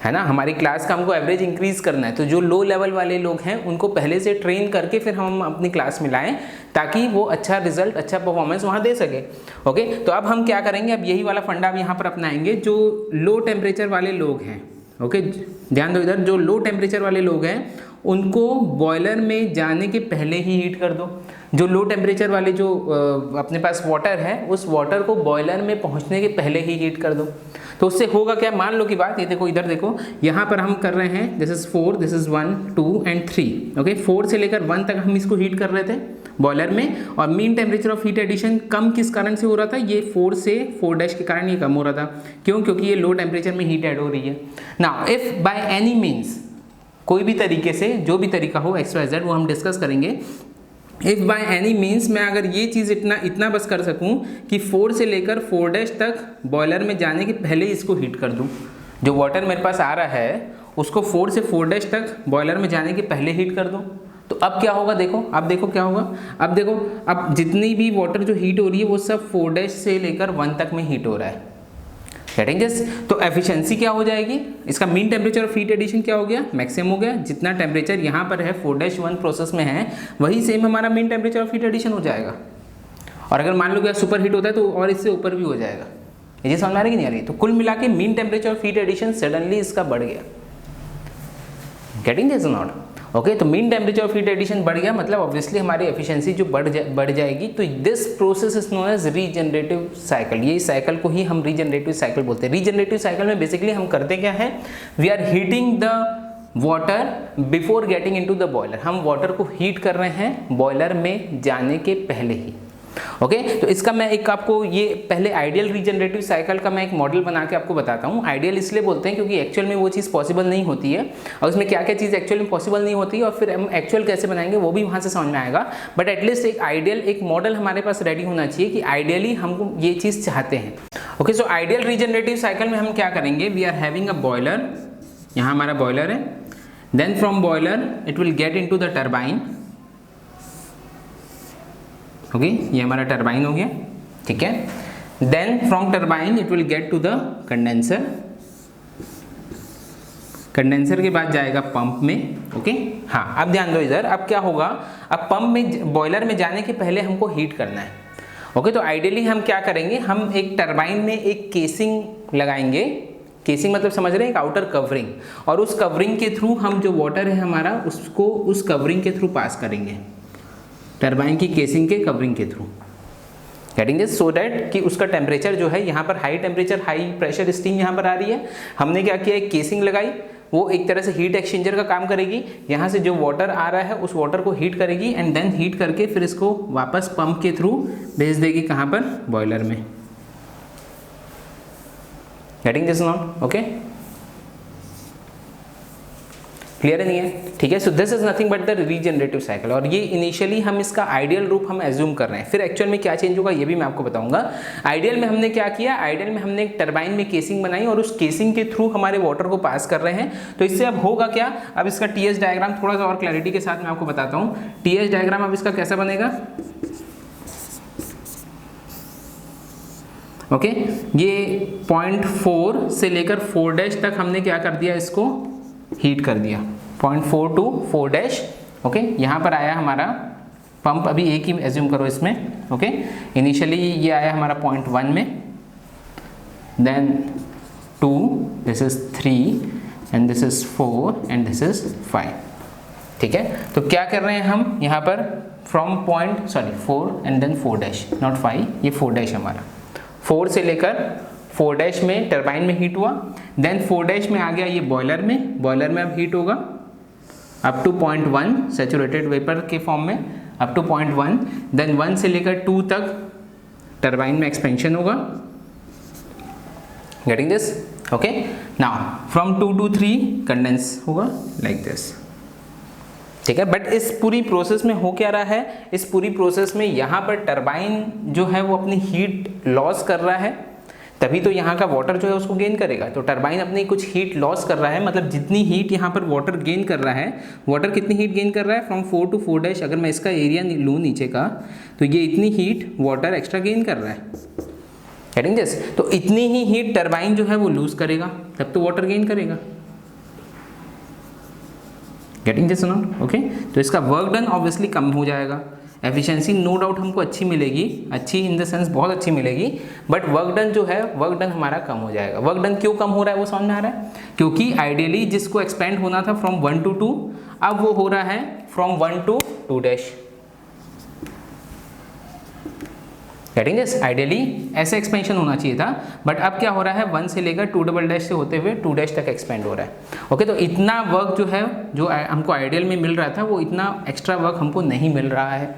[SPEAKER 1] है ना। हमारी क्लास का हमको एवरेज इंक्रीज करना है, तो जो लो लेवल वाले लोग हैं उनको पहले से ट्रेन करके फिर हम अपनी क्लास में लाएं ताकि वो अच्छा रिजल्ट, अच्छा परफॉर्मेंस वहाँ दे सके। ओके, तो अब हम क्या करेंगे, अब यही वाला फंडा अब यहाँ पर अपनाएंगे। जो लो टेम्परेचर वाले लोग हैं, ओके ध्यान दो इधर, जो लो टेम्परेचर वाले लोग हैं उनको बॉयलर में जाने के पहले ही हीट कर दो। जो लो टेम्परेचर वाले जो अपने पास वाटर है, उस वाटर को बॉयलर में पहुंचने के पहले ही हीट कर दो। तो उससे होगा क्या, मान लो की बात, ये देखो इधर देखो, यहाँ पर हम कर रहे हैं this is 4, this is 1, 2 and 3। Okay, 4 से लेकर 1 तक हम इसको हीट कर रहे थे बॉयलर में, और mean temperature of heat addition कम किस कारण से हो रहा था, ये 4 से 4' के कारण ये कम हो रहा था। क्यों, क्योंकि ये लो टेम्परेचर में हीट ऐड हो रही है। Now if by any means, कोई भी तरीके से, जो भी तरीका हो XYZ वो हम डिस्कस करेंगे, इफ बाय एनी मीन्स मैं अगर ये चीज़ इतना बस कर सकूं कि 4 से लेकर 4' तक बॉयलर में जाने के पहले इसको हीट कर दूं, जो वाटर मेरे पास आ रहा है उसको 4 से 4' तक बॉयलर में जाने के पहले हीट कर दूं, तो अब क्या होगा, देखो अब देखो क्या होगा, अब देखो अब जितनी भी वाटर जो हीट हो रही है वो सब 4' से लेकर 1 तक में हीट हो रहा है। Getting this? तो एफिशिएंसी क्या हो जाएगी, इसका mean temperature of heat addition क्या हो गया, मैक्सिमम हो गया। जितना टेम्परेचर यहाँ पर है 4-1 प्रोसेस में है, वही सेम हमारा mean temperature of heat addition हो जाएगा। और अगर मान लो कि सुपर हीट होता है तो और इससे ऊपर भी हो जाएगा। ये समझ आ रही कि नहीं आ रही? तो कुल मिला के mean temperature of heat addition suddenly इसका बढ़ गया। Getting this not? ओके, तो mean temperature of heat addition बढ़ गया, मतलब ऑब्वियसली हमारी एफिशिएंसी जो बढ़ जाएगी। तो this process is known as regenerative cycle. ये साइकिल को ही हम रीजनरेटिव साइकिल बोलते हैं। रीजनरेटिव साइकिल में बेसिकली हम करते क्या है, we are heating the water before getting into the boiler. हम वाटर को हीट कर रहे हैं बॉयलर में जाने के पहले ही। ओके, तो इसका मैं एक आपको ये पहले आइडियल रीजनरेटिव साइकिल का मैं एक मॉडल बना के आपको बताता हूँ। आइडियल इसलिए बोलते हैं क्योंकि एक्चुअल में वो चीज़ पॉसिबल नहीं होती है, और उसमें क्या क्या चीज़ एक्चुअल में पॉसिबल नहीं होती है, और फिर हम एक्चुअल कैसे बनाएंगे वो भी वहाँ से समझ में आएगा। बट एटलीस्ट एक आइडियल एक मॉडल हमारे पास रेडी होना चाहिए कि आइडियली हम ये चीज़ चाहते हैं। Okay, so ideal regenerative cycle में हम क्या करेंगे, we are having a boiler, यहाँ हमारा बॉयलर है, then from boiler it will get into the turbine. Okay, ये हमारा टरबाइन हो गया, ठीक है। Then from turbine it will get to the condenser. Condenser के बाद जाएगा पंप में। ओके, हाँ अब ध्यान दो इधर, अब क्या होगा, अब पंप में बॉयलर में जाने के पहले हमको हीट करना है। ओके, तो आइडियली हम क्या करेंगे, हम एक टरबाइन में एक केसिंग लगाएंगे। केसिंग मतलब समझ रहे हैं, एक आउटर कवरिंग, और उस कवरिंग के थ्रू हम जो वाटर है हमारा उसको उस कवरिंग के थ्रू पास करेंगे, टरबाइन की केसिंग के कवरिंग के through. Getting this? So that कि उसका टेम्परेचर जो है यहाँ पर high temperature high pressure steam यहाँ पर आ रही है। हमने क्या किया, एक केसिंग लगाई, वो एक तरह से हीट एक्सचेंजर का काम करेगी। यहाँ से जो वाटर आ रहा है उस वाटर को हीट करेगी, एंड देन हीट करके फिर इसको वापस पंप के थ्रू भेज देगी कहाँ पर, बॉयलर में। Getting this not? Okay, clear नहीं है? ठीक है, सो this is nothing but the regenerative cycle. और ये इनिशियली हम इसका आइडियल रूप हम एज्यूम कर रहे हैं, फिर एक्चुअल में क्या चेंज होगा ये भी मैं आपको बताऊंगा। आइडियल में हमने क्या किया, आइडियल में हमने एक टरबाइन में केसिंग बनाई और उस केसिंग के थ्रू हमारे वाटर को पास कर रहे हैं। तो इससे अब होगा क्या, अब इसका टीएस डायग्राम थोड़ा सा और क्लैरिटी के साथ मैं आपको बताता हूँ। टीएस डायग्राम अब इसका कैसा बनेगा, ओके, ये 0.4 से लेकर 4' तक हमने क्या कर दिया, इसको हीट कर दिया, 0.4 to 4'। ओके, यहाँ पर आया हमारा पंप, अभी एक ही एज्यूम करो इसमें। ओके, इनिशियली ये आया हमारा 0.1 में, then 2, this is 3 and this is 4 and this is 5। ठीक है, तो क्या कर रहे हैं हम यहाँ पर, फ्रॉम 4 एंड देन 4' नॉट 5, ये 4' हमारा 4 से लेकर 4' में टरबाइन में हीट हुआ, देन 4' में आ गया ये बॉयलर में, बॉयलर में अब हीट होगा अप टू 0.1 सैचुरेटेड वेपर के फॉर्म में, अप टू 0.1, देन 1 से लेकर 2 तक टरबाइन में एक्सपेंशन होगा। Getting this? Okay, now from 2 to 3 condense होगा लाइक दिस। ठीक है, बट इस पूरी प्रोसेस में हो क्या रहा है, इस पूरी प्रोसेस में यहाँ पर टरबाइन जो है वो अपनी हीट लॉस कर रहा है, तभी तो यहाँ का वाटर जो है उसको गेन करेगा। तो टरबाइन अपनी कुछ हीट लॉस कर रहा है, मतलब जितनी हीट यहाँ पर वाटर गेन कर रहा है, वाटर कितनी हीट गेन कर रहा है, फ्रॉम 4 to 4'। अगर मैं इसका एरिया लूँ नीचे का, तो ये इतनी हीट वाटर एक्स्ट्रा गेन कर रहा है। Getting this? तो इतनी ही हीट टरबाइन जो है वो लूज करेगा, तब तो वाटर गेन करेगा। Getting this not? ओके, तो इसका वर्क डन ऑब्वियसली कम हो जाएगा, एफिशिएंसी नो डाउट हमको अच्छी मिलेगी, अच्छी इन द सेंस बहुत अच्छी मिलेगी, बट वर्क डन जो है, वर्क डन हमारा कम हो जाएगा। वर्क डन क्यों कम हो रहा है वो समझ में आ रहा है, क्योंकि आइडियली जिसको एक्सपेंड होना था फ्रॉम 1 to 2, अब वो हो रहा है from 1 to 2'। Getting this? Ideally ऐसे एक्सपेंशन होना चाहिए था, बट अब क्या हो रहा है, 1 से लेकर 2" से होते हुए 2' तक एक्सपेंड हो रहा है। ओके, तो इतना वर्क जो है, जो हमको आइडियल में मिल रहा था, वो इतना एक्स्ट्रा वर्क हमको नहीं मिल रहा है,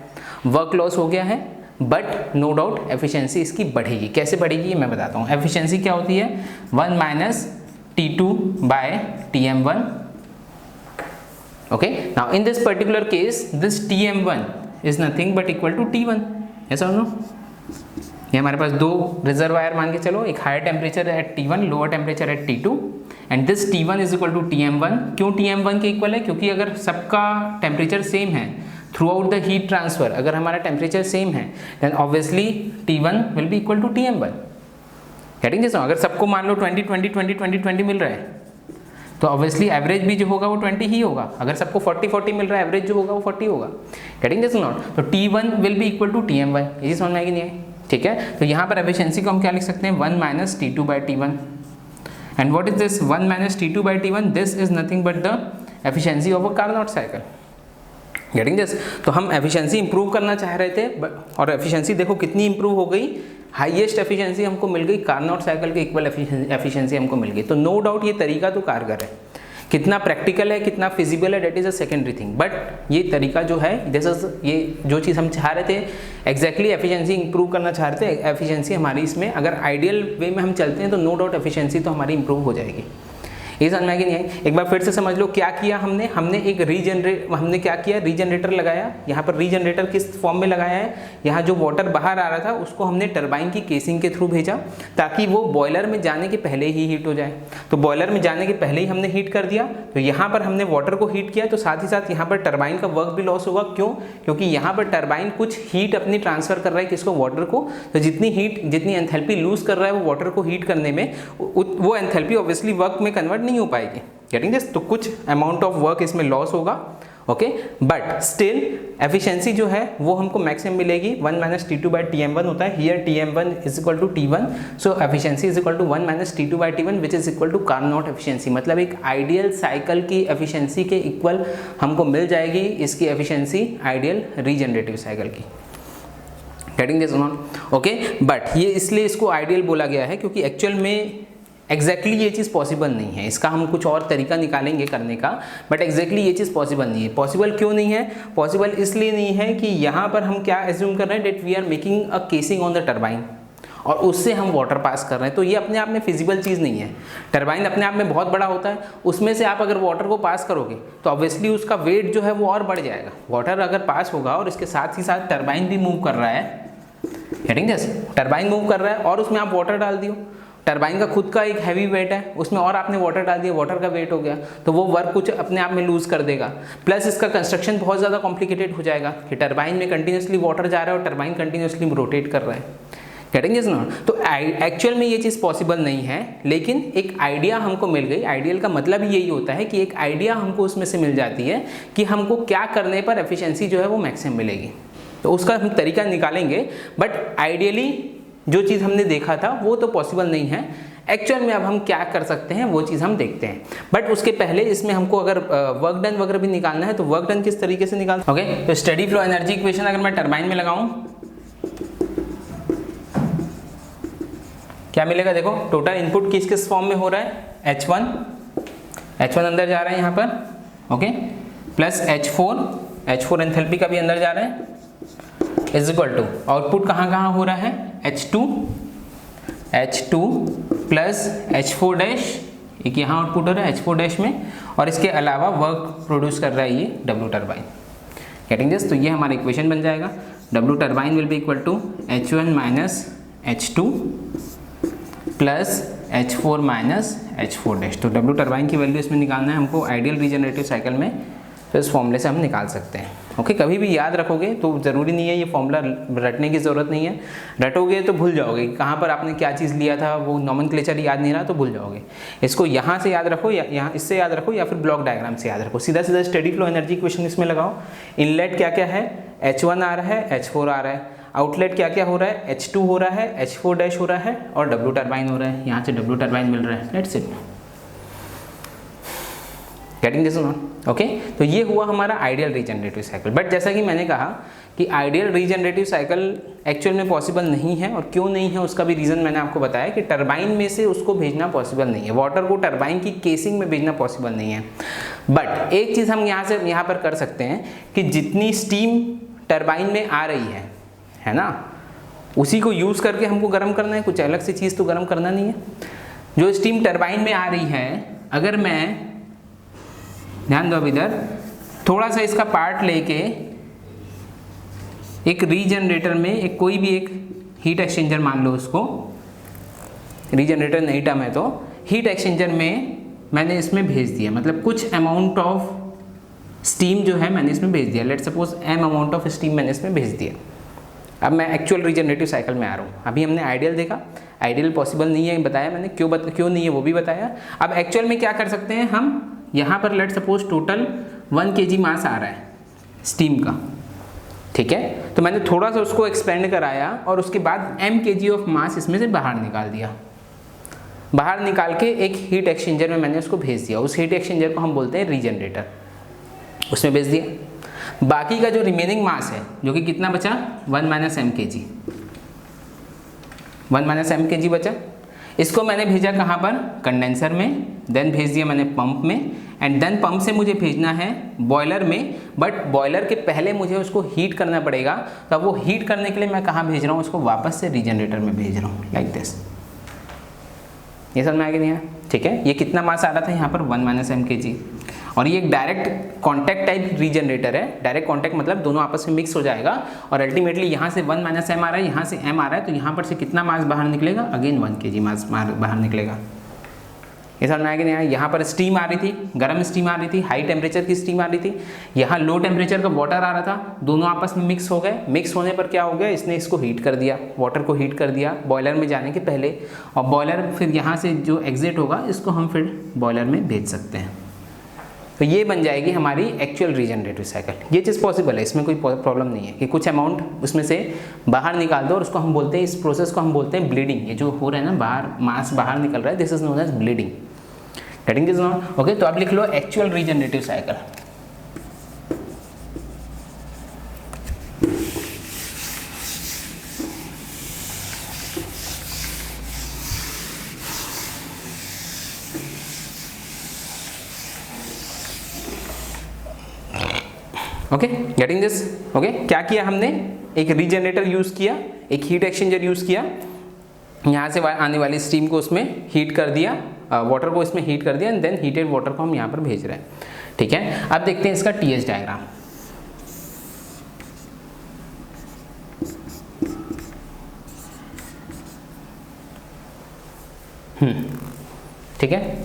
[SPEAKER 1] वर्क लॉस हो गया है, बट नो डाउट एफिशिएंसी इसकी बढ़ेगी। कैसे बढ़ेगी मैं बताता हूँ। एफिशिएंसी क्या होती है, 1 - T2 by Tm1। Okay, now in this particular case this Tm1 is nothing but equal to T1। ऐसा हो, ये हमारे पास दो रिजर्वायर मान के चलो, एक higher temperature at T1, lower temperature at T2, and this T1 is equal to Tm1। क्यों Tm1 के इक्वल है, क्योंकि अगर सबका टेम्परेचर सेम है throughout the heat transfer, अगर हमारा टेम्परेचर सेम है, then obviously T1 will be equal to Tm1। Getting this? अगर सबको मान लो 20 20 20 20 20 मिल रहा है, तो ऑब्वियसली एवरेज भी जो होगा वो 20 ही होगा। अगर सबको 40 40 मिल रहा है, एवरेज जो होगा वो 40 होगा। Getting this not? तो T1 will be equal to Tm1। ये समझ में आएगी नहीं है? ठीक है, तो यहाँ पर एफिशिएंसी को हम क्या लिख सकते हैं, 1 - T2 by T1। And what is this 1 - T2 by T1? This is nothing but the efficiency of a Carnot cycle. Getting this? तो हम एफिशिएंसी इंप्रूव करना चाह रहे थे, और एफिशिएंसी देखो कितनी इंप्रूव हो गई, हाईएस्ट एफिशिएंसी हमको मिल गई, कार्नोट साइकिल के इक्वल एफिशिएंसी हमको मिल गई। तो नो डाउट ये तरीका तो कारगर है, कितना प्रैक्टिकल है, कितना फिजिबल है, that is a secondary thing, but ये तरीका जो है, दिस इज, ये जो चीज़ हम चाह रहे थे एग्जैक्टली एफिशिएंसी इंप्रूव करना चाह रहे थे, एफिशिएंसी हमारी इसमें अगर आइडियल वे में हम चलते हैं तो नो डाउट एफिशिएंसी तो हमारी इंप्रूव हो जाएगी। ये समझ में आएगी नहीं आई? एक बार फिर से समझ लो क्या किया हमने, हमने एक हमने क्या किया, रीजनरेटर लगाया। यहाँ पर रीजनरेटर किस फॉर्म में लगाया है, यहाँ जो वाटर बाहर आ रहा था उसको हमने टरबाइन की केसिंग के थ्रू भेजा, ताकि वो बॉयलर में जाने के पहले ही हीट हो जाए। तो बॉयलर में जाने के पहले ही हमने हीट कर दिया, तो यहाँ पर हमने वाटर को हीट किया, तो साथ ही साथ यहाँ पर टरबाइन का वर्क भी लॉस होगा। क्यों? क्योंकि यहाँ पर टरबाइन कुछ हीट अपनी ट्रांसफर कर रहा है, किसको, वाटर को। तो जितनी हीट, जितनी एंथैल्पी लूज कर रहा है वो वाटर को हीट करने में, वो एंथैल्पी ऑब्वियसली वर्क में कन्वर्ट नहीं हो पाएगी। Getting this? तो कुछ अमाउंट ऑफ वर्क इसमें लॉस होगा। ओके, बट स्टिल एफिशिएंसी जो है वो हमको मैक्सिमम मिलेगी। 1 - T2 by Tm1 होता है, here Tm1 is equal to T1, so efficiency is equal to 1 - T2 by T1 which is equal to Carnot efficiency. मतलब एक आइडियल साइकिल की एफिशिएंसी के इक्वल हमको मिल जाएगी इसकी एफिशिएंसी आइडियल रीजनरेटिव साइकिल की। Getting this not? Okay, but ये इसलिए इसको आइडियल बोला गया है क्योंकि एक्चुअल में एग्जैक्टली ये चीज़ पॉसिबल नहीं है। इसका हम कुछ और तरीका निकालेंगे करने का, बट एग्जैक्टली ये चीज़ पॉसिबल नहीं है। पॉसिबल क्यों नहीं है? पॉसिबल इसलिए नहीं है कि यहाँ पर हम क्या एज्यूम कर रहे हैं, that we are making a casing on the turbine, और उससे हम वाटर पास कर रहे हैं। तो ये अपने आप में फिजिबल चीज़ नहीं है। टरबाइन अपने आप में बहुत बड़ा होता है, उसमें से आप अगर वाटर को पास करोगे तो ऑब्वियसली उसका वेट जो है वो और बढ़ जाएगा। वाटर अगर पास होगा और इसके साथ ही साथ टरबाइन भी मूव कर रहा है, गेटिंग दिस? टरबाइन मूव कर रहा है और उसमें आप वाटर डाल दियो, टरबाइन का खुद का एक हैवी वेट है, उसमें और आपने वाटर डाल दिया, वाटर का वेट हो गया, तो वो वर्क कुछ अपने आप में लूज कर देगा। प्लस इसका कंस्ट्रक्शन बहुत ज़्यादा कॉम्प्लिकेटेड हो जाएगा कि टरबाइन में कंटिन्यूसली वाटर जा रहा है और टरबाइन कंटिन्यूसली रोटेट कर रहा है। Getting this not? तो एक्चुअल में ये चीज़ पॉसिबल नहीं है, लेकिन एक आइडिया हमको मिल गई। आइडियल का मतलब यही होता है कि एक आइडिया हमको उसमें से मिल जाती है कि हमको क्या करने पर एफिशिएंसी जो है वो मैक्सिमम मिलेगी, तो उसका हम तरीका निकालेंगे। बट आइडियली जो चीज़ हमने देखा था वो तो पॉसिबल नहीं है। एक्चुअल में अब हम क्या कर सकते हैं वो चीज़ हम देखते हैं। बट उसके पहले इसमें हमको अगर वर्क डन वगैरह भी निकालना है तो वर्क डन किस तरीके से निकालना। ओके, तो स्टेडी फ्लो एनर्जी इक्वेशन अगर मैं टरबाइन में लगाऊं क्या मिलेगा? देखो, टोटल इनपुट किस किस फॉर्म में हो रहा है? H1 अंदर जा रहा है यहाँ पर, ओके, प्लस H4 एंथैल्पी का भी अंदर जा रहा है, इज इक्वल टू आउटपुट कहाँ हो रहा है? H2 प्लस H4 डैश, एक यहाँ आउटपुट हो रहा है H4 डैश में, और इसके अलावा वर्क प्रोड्यूस कर रहा है ये W टर्बाइन। Getting this? तो ये हमारा इक्वेशन बन जाएगा, W turbine will be equal to H1 minus H2 plus H4 minus H4 dash. तो W टर्बाइन की वैल्यू इसमें निकालना है हमको आइडियल रीजनरेटिव साइकिल में, तो इस फॉर्मूले से हम निकाल सकते हैं। ओके, कभी भी याद रखोगे तो ज़रूरी नहीं है ये फॉर्मूला रटने की ज़रूरत नहीं है, रटोगे तो भूल जाओगे कहाँ पर आपने क्या चीज़ लिया था, वो नॉमेनक्लेचर याद नहीं रहा तो भूल जाओगे। इसको यहाँ से याद रखो या यहाँ इससे याद रखो या फिर ब्लॉक डायग्राम से याद रखो। सीधा स्टेडी फ्लो एनर्जी इक्वेशन इसमें लगाओ। इनलेट क्या क्या है? H1 आ रहा है, H4 आ रहा है। आउटलेट क्या क्या हो रहा है? H2 हो रहा है, H4 डैश हो रहा है और W टर्बाइन हो रहा है। यहाँ से W टर्बाइन मिल रहा है। Let's it. Getting this not? Okay, तो ये हुआ हमारा आइडियल रीजनरेटिव साइकिल। बट जैसा कि मैंने कहा कि आइडियल रीजनरेटिव साइकिल एक्चुअल में पॉसिबल नहीं है, और क्यों नहीं है उसका भी रीज़न मैंने आपको बताया कि टरबाइन में से उसको भेजना पॉसिबल नहीं है, वाटर को टरबाइन की केसिंग में भेजना पॉसिबल नहीं है। बट एक चीज़ हम यहाँ पर कर सकते हैं कि जितनी स्टीम टरबाइन में आ रही है ना, उसी को यूज़ करके हमको गर्म करना है, कुछ अलग से चीज़ तो गर्म करना नहीं है। जो स्टीम टरबाइन में आ रही है, अगर मैं ध्यान दो अब इधर, थोड़ा सा इसका पार्ट लेके एक रीजनरेटर में एक कोई भी एक हीट एक्सचेंजर मान लो उसको, रीजनरेटर नहीं टर्म है तो हीट एक्सचेंजर में मैंने इसमें भेज दिया, मतलब कुछ अमाउंट ऑफ स्टीम जो है मैंने इसमें भेज दिया। Let's suppose m amount of steam मैंने इसमें भेज दिया। अब मैं एक्चुअल रीजनरेटिव साइकिल में आ रहा हूँ। अभी हमने आइडियल देखा, आइडियल पॉसिबल नहीं है बताया मैंने, क्यों नहीं है वो भी बताया। अब एक्चुअल में क्या कर सकते हैं हम, यहाँ पर लेट सपोज टोटल 1 kg मास आ रहा है स्टीम का, ठीक है, तो मैंने थोड़ा सा उसको एक्सपेंड कराया और उसके बाद m kg ऑफ मास इसमें से बाहर निकाल दिया। बाहर निकाल के एक हीट एक्सचेंजर में मैंने उसको भेज दिया। उस हीट एक्सचेंजर को हम बोलते हैं रीजनरेटर, उसमें भेज दिया। बाकी का जो रिमेनिंग मास है जो कि कितना बचा, 1 minus m kg, 1 minus m kg बचा। इसको मैंने भेजा कहाँ पर? कंडेंसर में, देन भेज दिया मैंने पंप में, एंड देन पंप से मुझे भेजना है बॉयलर में। बट बॉयलर के पहले मुझे उसको हीट करना पड़ेगा, तो वो हीट करने के लिए मैं कहाँ भेज रहा हूँ उसको? वापस से रीजनरेटर में भेज रहा हूँ, लाइक दिस। ये समझ में आ गया नहीं है? ठीक है, ये कितना मास आ रहा था यहाँ पर? 1 माइनस m kg। और ये एक डायरेक्ट कॉन्टैक्ट टाइप रीजनरेटर है। डायरेक्ट कॉन्टैक्ट मतलब दोनों आपस में मिक्स हो जाएगा, और अल्टीमेटली यहाँ से 1 माइनस m आ रहा है, यहाँ से m आ रहा है, तो यहाँ पर से कितना मास बाहर निकलेगा? अगेन 1 kg मास बाहर निकलेगा। ये समझ में आया कि नहीं आया? यहाँ पर स्टीम आ रही थी, गर्म स्टीम आ रही थी, हाई टेम्परेचर की स्टीम आ रही थी, यहाँ लो टेम्परेचर का वाटर आ रहा था, दोनों आपस में मिक्स हो गए। मिक्स होने पर क्या हो गया? इसने इसको हीट कर दिया, वाटर को हीट कर दिया बॉयलर में जाने के पहले, और बॉयलर फिर यहाँ से जो एग्जिट होगा इसको हम फिर बॉयलर में भेज सकते हैं। तो ये बन जाएगी हमारी एक्चुअल रीजनरेटिव साइकिल। ये चीज़ पॉसिबल है, इसमें कोई प्रॉब्लम नहीं है कि कुछ अमाउंट उसमें से बाहर निकाल दो, और उसको हम बोलते हैं, इस प्रोसेस को हम बोलते हैं ब्लीडिंग। ये जो हो रहा है ना, बाहर मास बाहर निकल रहा है, this is known as bleeding. Getting this not? Okay, तो आप लिख लो actual regenerative cycle. Okay, getting this? Okay, क्या किया हमने? एक रीजनरेटर यूज़ किया, एक हीट एक्सचेंजर यूज़ किया, यहाँ से आने वाली स्टीम को उसमें हीट कर दिया, वाटर को इसमें हीट कर दिया, एंड देन हीटेड वाटर को हम यहाँ पर भेज रहे हैं। ठीक है, अब देखते हैं इसका टीएच डायग्राम। ठीक है,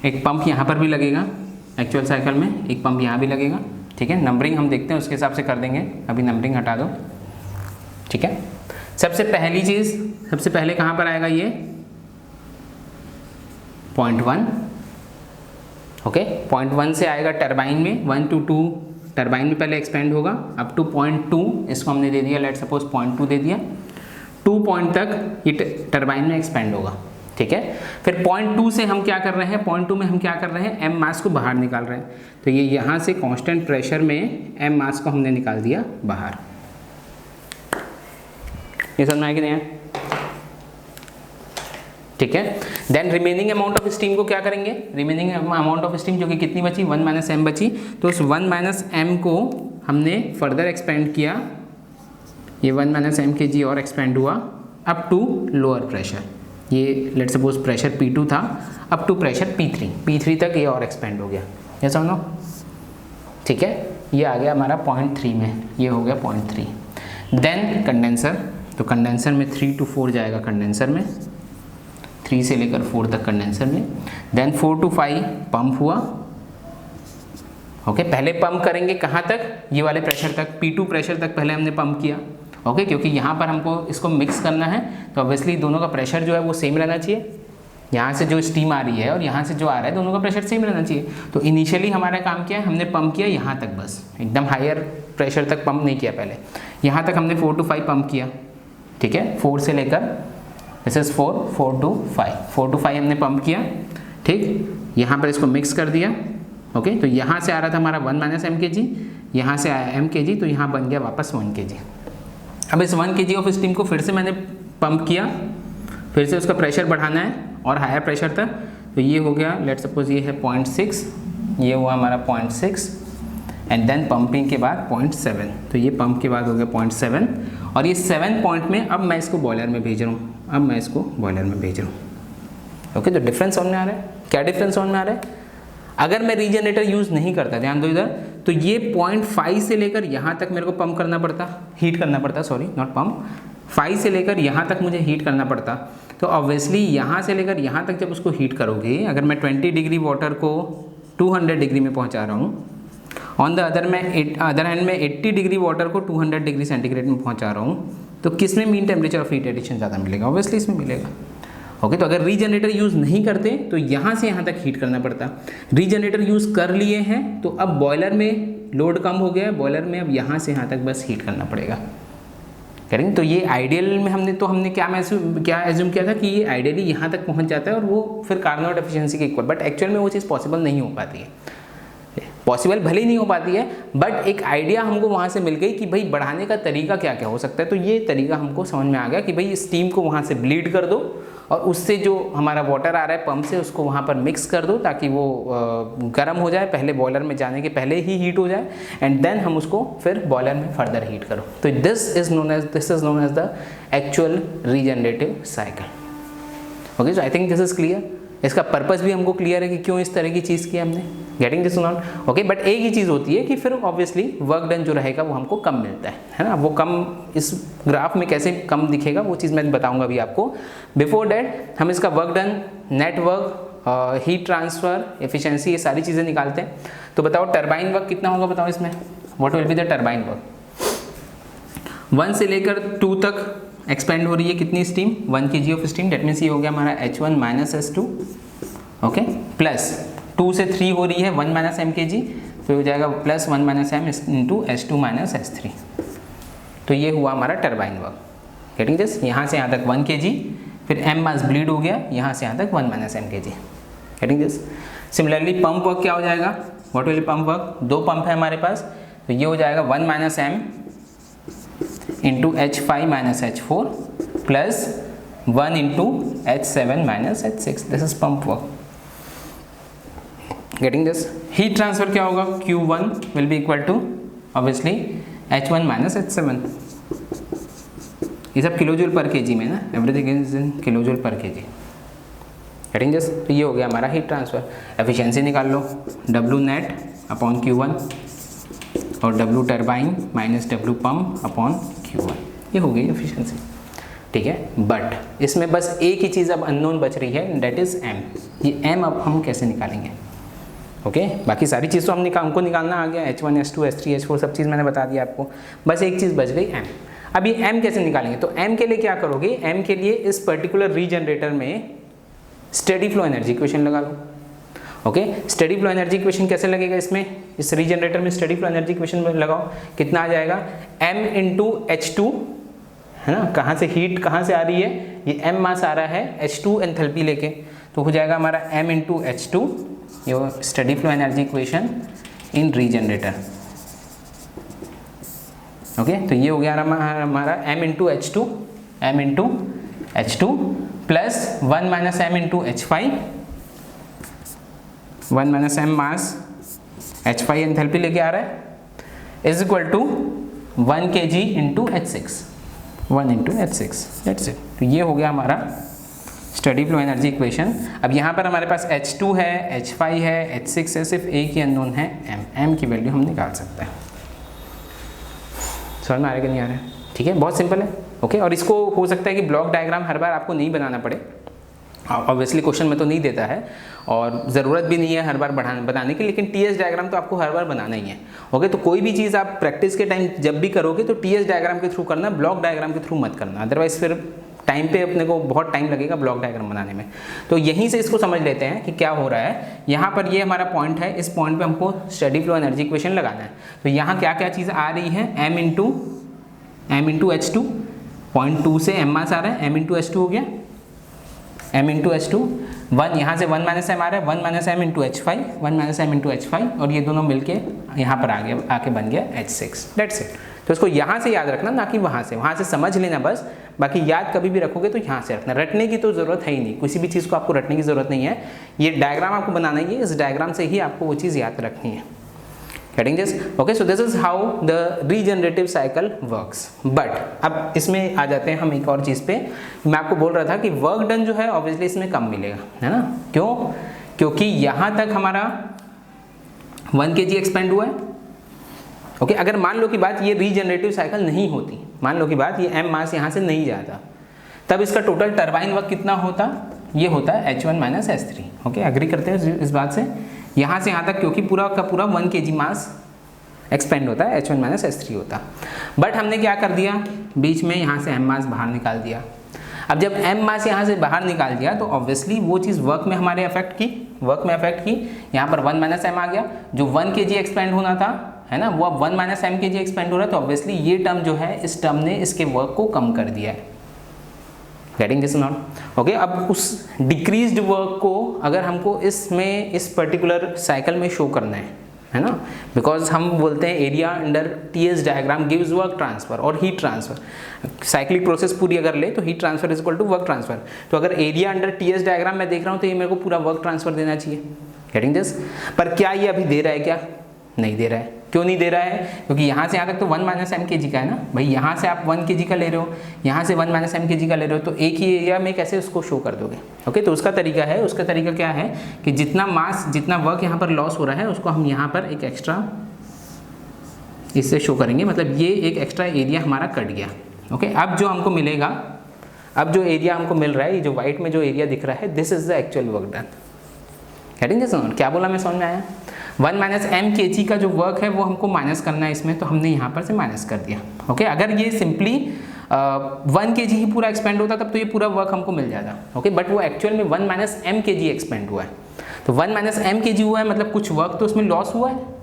[SPEAKER 1] एक पंप यहाँ पर भी लगेगा एक्चुअल साइकिल में, एक पंप यहाँ भी लगेगा। ठीक है, नंबरिंग हम देखते हैं उसके हिसाब से कर देंगे, अभी नंबरिंग हटा दो। ठीक है, सबसे पहली चीज़, सबसे पहले कहाँ पर आएगा ये 0.1, ओके 0.1 से आएगा टरबाइन में, 1 to 2 टरबाइन में पहले एक्सपेंड होगा, अप टू 0.2 इसको हमने दे दिया, लेट सपोज 0.2 दे दिया, 2 पॉइंट तक ये टरबाइन में एक्सपेंड होगा, ठीक है। फिर 0.2 से हम क्या कर रहे हैं, 0.2 में हम क्या कर रहे हैं, एम मास को बाहर निकाल रहे हैं, तो ये यहाँ से कांस्टेंट प्रेशर में एम मास को हमने निकाल दिया बाहर। ये समझ में आया कि नहीं है, ठीक है। Then remaining amount of steam को क्या करेंगे, रिमेनिंग अमाउंट ऑफ स्टीम जो कि कितनी बची, 1 माइनस एम बची, तो उस 1 माइनस एम को हमने फर्दर एक्सपेंड किया, ये 1 माइनस एम के जी और एक्सपेंड हुआ अप टू लोअर प्रेशर, ये लेट सपोज प्रेशर P2 था, अप टू प्रेशर P3 तक ये और एक्सपेंड हो गया, ये समझो, ठीक है। ये आ गया हमारा 0.3 में, ये हो गया 0.3। देन कंडेंसर, तो कंडेंसर में 3 to 4 जाएगा, कंडेंसर में 3 से लेकर 4 तक कंडेंसर में। देन 4 to 5 पंप हुआ, ओके पहले पंप करेंगे कहाँ तक, ये वाले प्रेशर तक, P2 प्रेशर तक पहले हमने पंप किया, ओके क्योंकि यहाँ पर हमको इसको मिक्स करना है, तो ऑब्वियसली दोनों का प्रेशर जो है वो सेम रहना चाहिए, यहाँ से जो स्टीम आ रही है और यहाँ से जो आ रहा है दोनों का प्रेशर सेम रहना चाहिए। तो इनिशियली हमारा काम क्या है, हमने पंप किया यहाँ तक, बस एकदम हायर प्रेशर तक पंप नहीं किया, पहले यहाँ तक हमने 4 to 5 पंप किया, ठीक है, 4 से लेकर दिस इज 4 to 5 हमने पंप किया, ठीक। यहाँ पर इसको मिक्स कर दिया, ओके तो यहाँ से आ रहा था हमारा 1 माइनस एम के जी, यहाँ से आया एम के जी, तो यहाँ बन गया वापस 1 के जी। अब इस 1 kg ऑफ स्टीम को फिर से मैंने पंप किया, फिर से उसका प्रेशर बढ़ाना है और हायर प्रेशर तक, तो ये हो गया लेट सपोज ये है 0.6, ये हुआ हमारा 0.6 एंड देन पंपिंग के बाद 0.7, तो ये पंप के बाद हो गया 0.7 और ये 7 पॉइंट में अब मैं इसको बॉयलर में भेज रहा हूँ, अब मैं इसको बॉयलर में भेज रहा हूँ, ओके। तो डिफरेंस समझ में आ रहा है, क्या डिफरेंस समझ में आ रहा है। अगर मैं रीजनरेटर यूज़ नहीं करता, ध्यान दो इधर, तो ये 0.5 से लेकर यहाँ तक मेरे को पंप करना पड़ता, हीट करना पड़ता, सॉरी नॉट पंप, 5 से लेकर यहाँ तक मुझे हीट करना पड़ता। तो ऑब्वियसली यहाँ से लेकर यहाँ तक जब उसको हीट करोगे, अगर मैं 20 डिग्री वाटर को 200 डिग्री में पहुँचा रहा हूँ, ऑन द अदर हैंड में 80 डिग्री वाटर को 200 डिग्री सेंटीग्रेड में पहुँचा रहा हूँ, तो किस में mean temperature of heat addition ज़्यादा मिलेगा, ऑब्वियसली इसमें मिलेगा, ओके। तो अगर रीजनरेटर यूज़ नहीं करते तो यहाँ से यहाँ तक हीट करना पड़ता, रीजनरेटर यूज़ कर लिए हैं तो अब बॉयलर में लोड कम हो गया है, बॉयलर में अब यहाँ से यहाँ तक बस हीट करना पड़ेगा, करेंगे। तो ये आइडियल में हमने क्या एज्यूम किया था कि ये आइडियली यहाँ तक पहुँच जाता है और वो फिर कार्नोट एफिशिएंसी के इक्वल, बट एक्चुअल में वो चीज़ पॉसिबल नहीं हो पाती है, पॉसिबल भले ही नहीं हो पाती है, बट एक आइडिया हमको वहाँ से मिल गई कि भाई बढ़ाने का तरीका क्या क्या हो सकता है। तो ये तरीका हमको समझ में आ गया कि भाई स्टीम को वहाँ से ब्लीड कर दो और उससे जो हमारा वाटर आ रहा है पंप से उसको वहाँ पर मिक्स कर दो ताकि वो गर्म हो जाए, पहले बॉयलर में जाने के पहले ही हीट हो जाए एंड देन हम उसको फिर बॉयलर में फर्दर हीट करो। तो this is known as the actual regenerative cycle. Okay, so I think this is clear. इसका पर्पस भी हमको क्लियर है कि क्यों इस तरह की चीज़ की हमने, getting this not. Okay, but एक ही चीज़ होती है कि फिर ऑब्वियसली वर्क डन जो रहेगा वो हमको कम मिलता है ना। वो कम इस ग्राफ में कैसे कम दिखेगा वो चीज़ मैं बताऊंगा अभी आपको। बिफोर डैट हम इसका work done, network, heat transfer, efficiency, ये सारी चीज़ें निकालते हैं। तो बताओ टरबाइन वर्क कितना होगा, बताओ इसमें what will be the turbine work. 1 से लेकर 2 तक एक्सपेंड हो रही है कितनी steam, 1 kg of steam, that means ये हो गया हमारा H1 minus H2, okay, plus 2 से 3 हो रही है 1 माइनस एम के जी, फिर हो जाएगा plus 1 minus M into H2 minus H3। तो ये हुआ हमारा टरबाइन वर्क, गेटिंग दिस। यहाँ से यहाँ तक 1 kg, फिर एम मास ब्लीड हो गया, यहाँ से यहाँ तक 1 minus M K G, getting this. Similarly pump work क्या हो जाएगा, what will pump work, 2 pump है हमारे पास, तो ये हो जाएगा 1 minus M into H5 minus H4 plus 1 into H7 minus H6, this is pump work, getting this. Heat transfer क्या होगा, Q1 will be equal to obviously H1 minus H7, ये सब किलो जूल पर केजी में ना, everything is in kilojoule per KG, getting this. तो ये हो गया हमारा हीट ट्रांसफर। एफिशिएंसी निकाल लो, W नेट अपॉन Q1 और W turbine minus W pump upon Q1, ये हो गई एफिशिएंसी, ठीक है। बट इसमें बस एक ही चीज़ अब अननोन बच रही है, डेट इज़ M। ये M अब हम कैसे निकालेंगे, ओके। बाकी सारी चीज़ तो हमको निकालना आ गया, H1 H2 H3 H4 सब चीज़ मैंने बता दिया आपको, बस एक चीज़ बच गई M। अब ये m कैसे निकालेंगे, तो m के लिए क्या करोगे, m के लिए इस पर्टिकुलर रीजनरेटर में स्टेडी फ्लो एनर्जी इक्वेशन लगा लो। Okay, steady flow energy equation कैसे लगेगा, इसमें इस रीजनरेटर में स्टेडी फ्लो एनर्जी इक्वेशन में लगाओ, कितना आ जाएगा m इंटू H2, है ना, कहाँ से हीट कहाँ से आ रही है, ये m मास आ रहा है H2 एंथैल्पी लेके, तो हो जाएगा हमारा m इंटू H2, ये steady flow energy equation in regenerator. Okay, तो ये हो गया हमारा m into H2 plus 1 minus m into H5, 1 minus m mass H5 enthalpy लेके आ रहा है, is equal to 1 kg into H6, 1 into H6, that's it. तो ये हो गया हमारा स्टेडी फ्लो एनर्जी इक्वेशन। अब यहाँ पर हमारे पास H2 है, H5 है, H6 है, सिर्फ एक ही अननोन है m की वैल्यू हम निकाल सकते हैं। समझ में आ रहा है कि नहीं आ रहा है? ठीक है, बहुत सिंपल है। ओके, और इसको हो सकता है कि ब्लॉक डायग्राम हर बार आपको नहीं बनाना पड़े, ऑब्वियसली क्वेश्चन में तो नहीं देता है और ज़रूरत भी नहीं है हर बार बनाने की, लेकिन टीएस डायग्राम तो आपको हर बार बनाना ही है। ओके, तो कोई भी चीज़ आप प्रैक्टिस के टाइम जब भी करोगे तो टीएस डायग्राम के थ्रू करना, ब्लॉक डायग्राम के थ्रू मत करना, अदरवाइज फिर टाइम पे अपने को बहुत टाइम लगेगा ब्लॉक डायग्राम बनाने में। तो यहीं से इसको समझ लेते हैं कि क्या हो रहा है। यहाँ पर ये हमारा पॉइंट है, इस पॉइंट पे हमको स्टेडी फ्लो एनर्जी इक्वेशन लगाना है। तो यहाँ क्या क्या चीज़ आ रही है, m इंटू H2, पॉइंट 2 से m मास आ रहा है, m इंटू H2 हो गया, m इंटू H2, 1 यहाँ से 1 माइनस m आ रहा है, 1 minus m into H5, 1 minus m into H5, और ये दोनों मिलके यहाँ पर आके बन गया H6, दैट्स इट। तो इसको यहाँ से याद रखना, ना कि वहाँ से समझ लेना बस, बाकी याद कभी भी रखोगे तो यहाँ से रखना, रटने की तो ज़रूरत है ही नहीं, किसी भी चीज़ को आपको रटने की ज़रूरत नहीं है, ये डायग्राम आपको बनाना ही है, इस डायग्राम से ही आपको वो चीज़ याद रखनी है। Getting this? Okay, so this is how the regenerative cycle works. But अब इसमें आ जाते हैं हम एक और चीज़ पे, मैं आपको बोल रहा था कि वर्क डन जो है ऑब्वियसली इसमें कम मिलेगा, है ना, क्यों, क्योंकि यहाँ तक हमारा 1 kg एक्सपेंड हुआ है। ओके, अगर मान लो कि बात ये रीजनरेटिव साइकिल नहीं होती, मान लो कि बात ये m मास यहाँ से नहीं जाता, तब इसका टोटल टर्बाइन वर्क कितना होता, ये होता है H1 minus H3। Okay, agree करते हैं इस बात से, यहाँ से यहाँ तक, क्योंकि पूरा का पूरा 1 kg मास एक्सपेंड होता है, H1 माइनस H3 होता। बट हमने क्या कर दिया, बीच में यहाँ से m मास बाहर निकाल दिया। अब जब m मास यहाँ से बाहर निकाल दिया तो ऑब्वियसली वो चीज़ वर्क में हमारे अफेक्ट की, यहाँ पर 1 माइनस m आ गया, जो 1 kg एक्सपेंड होना था, है ना, वो अब 1 माइनस m kg एक्सपेंड हो रहा है, तो ऑब्वियसली ये टर्म जो है, इस टर्म ने इसके वर्क को कम कर दिया है। Getting this not? ओके, अब उस डिक्रीज्ड वर्क को अगर हमको इसमें इस पर्टिकुलर साइकिल में शो करना है ना, बिकॉज हम बोलते हैं area under TS diagram gives work transfer और हीट ट्रांसफर, साइक्लिक प्रोसेस पूरी अगर ले तो heat transfer is equal to work transfer. तो अगर एरिया अंडर टीएस डायग्राम में देख रहा हूँ तो ये मेरे को पूरा वर्क ट्रांसफर देना चाहिए। Getting this? पर क्या ये अभी दे रहा है, क्या नहीं दे रहा है? क्यों नहीं दे रहा है? क्योंकि यहाँ से यहाँ तक तो 1 माइनस m kg का है ना भाई, यहाँ से आप 1 kg का ले रहे हो, यहाँ से 1 माइनस m kg का ले रहे हो, तो एक ही एरिया में कैसे उसको शो कर दोगे? ओके, तो उसका तरीका क्या है कि जितना मास, जितना वर्क यहाँ पर लॉस हो रहा है, उसको हम यहाँ पर एक एक्स्ट्रा इससे शो करेंगे, मतलब ये एक एक्स्ट्रा एरिया हमारा कट गया। ओके, अब जो हमको मिलेगा, अब जो एरिया हमको मिल रहा है, ये जो व्हाइट में जो एरिया दिख रहा है, this is the actual work done. Getting this? क्या बोला मैं, समझ में आया? 1 माइनस m kg का जो वर्क है वो हमको माइनस करना है इसमें, तो हमने यहाँ पर से माइनस कर दिया। ओके, अगर ये सिंपली 1 kg ही पूरा एक्सपेंड होता तब तो ये पूरा वर्क हमको मिल जाता। ओके, बट वो एक्चुअल में 1 माइनस m kg एक्सपेंड हुआ है, तो 1 माइनस m kg हुआ है, मतलब कुछ वर्क तो उसमें लॉस हुआ है।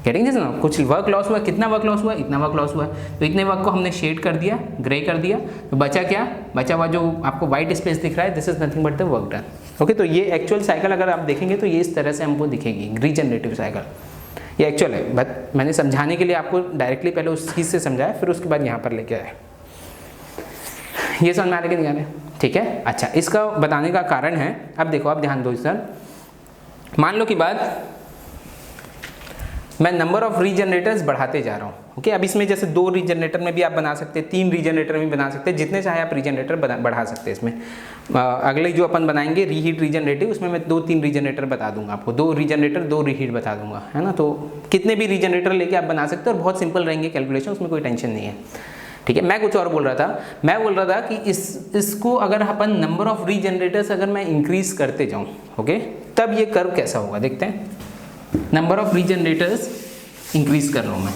[SPEAKER 1] गेटिंग दिस ना? कुछ वर्क लॉस हुआ है, कितना वर्क लॉस हुआ है, इतना वर्क लॉस हुआ है, तो इतने वर्क को हमने शेड कर दिया, ग्रे कर दिया, तो बचा क्या, बचा हुआ जो आपको व्हाइट स्पेस दिख रहा है, this is nothing but the work done. Okay, तो ये एक्चुअल साइकिल अगर आप देखेंगे तो ये इस तरह से हमको दिखेगी, रीजनरेटिव साइकिल, ये एक्चुअल है, बट मैंने समझाने के लिए आपको डायरेक्टली पहले उस चीज़ से समझाया, फिर उसके बाद यहाँ पर लेके आए। ये समझ में आ रहा है कि नहीं आ रहा है? ठीक है, अच्छा, इसका बताने का कारण है, अब देखो, आप ध्यान दो सर, मान लो कि बात मैं नंबर ऑफ रीजनरेटर्स बढ़ाते जा रहा हूँ। ओके, अब इसमें जैसे 2 रीजनरेटर में भी आप बना सकते हैं, 3 रीजनरेटर में भी बना सकते हैं, जितने चाहे आप रीजनरेटर बढ़ा सकते हैं इसमें। अगले जो अपन बनाएंगे रीहीट रीजनरेटिव, उसमें मैं 2-3 रीजनरेटर बता दूंगा आपको, 2 रीजनरेटर 2 रीहीट बता दूंगा, है ना। तो कितने भी रीजनरेटर लेके आप बना सकते हो और बहुत सिंपल रहेंगे कैलकुलेशन, उसमें कोई टेंशन नहीं है। ठीक है, मैं कुछ और बोल रहा था, मैं बोल रहा था कि इसको अगर अपन नंबर ऑफ रीजनरेटर्स अगर मैं इंक्रीज करते जाऊँ, ओके, तब ये कर्व कैसा होगा देखते हैं। नंबर ऑफ रीजनरेटर्स इंक्रीज कर रहा हूँ मैं,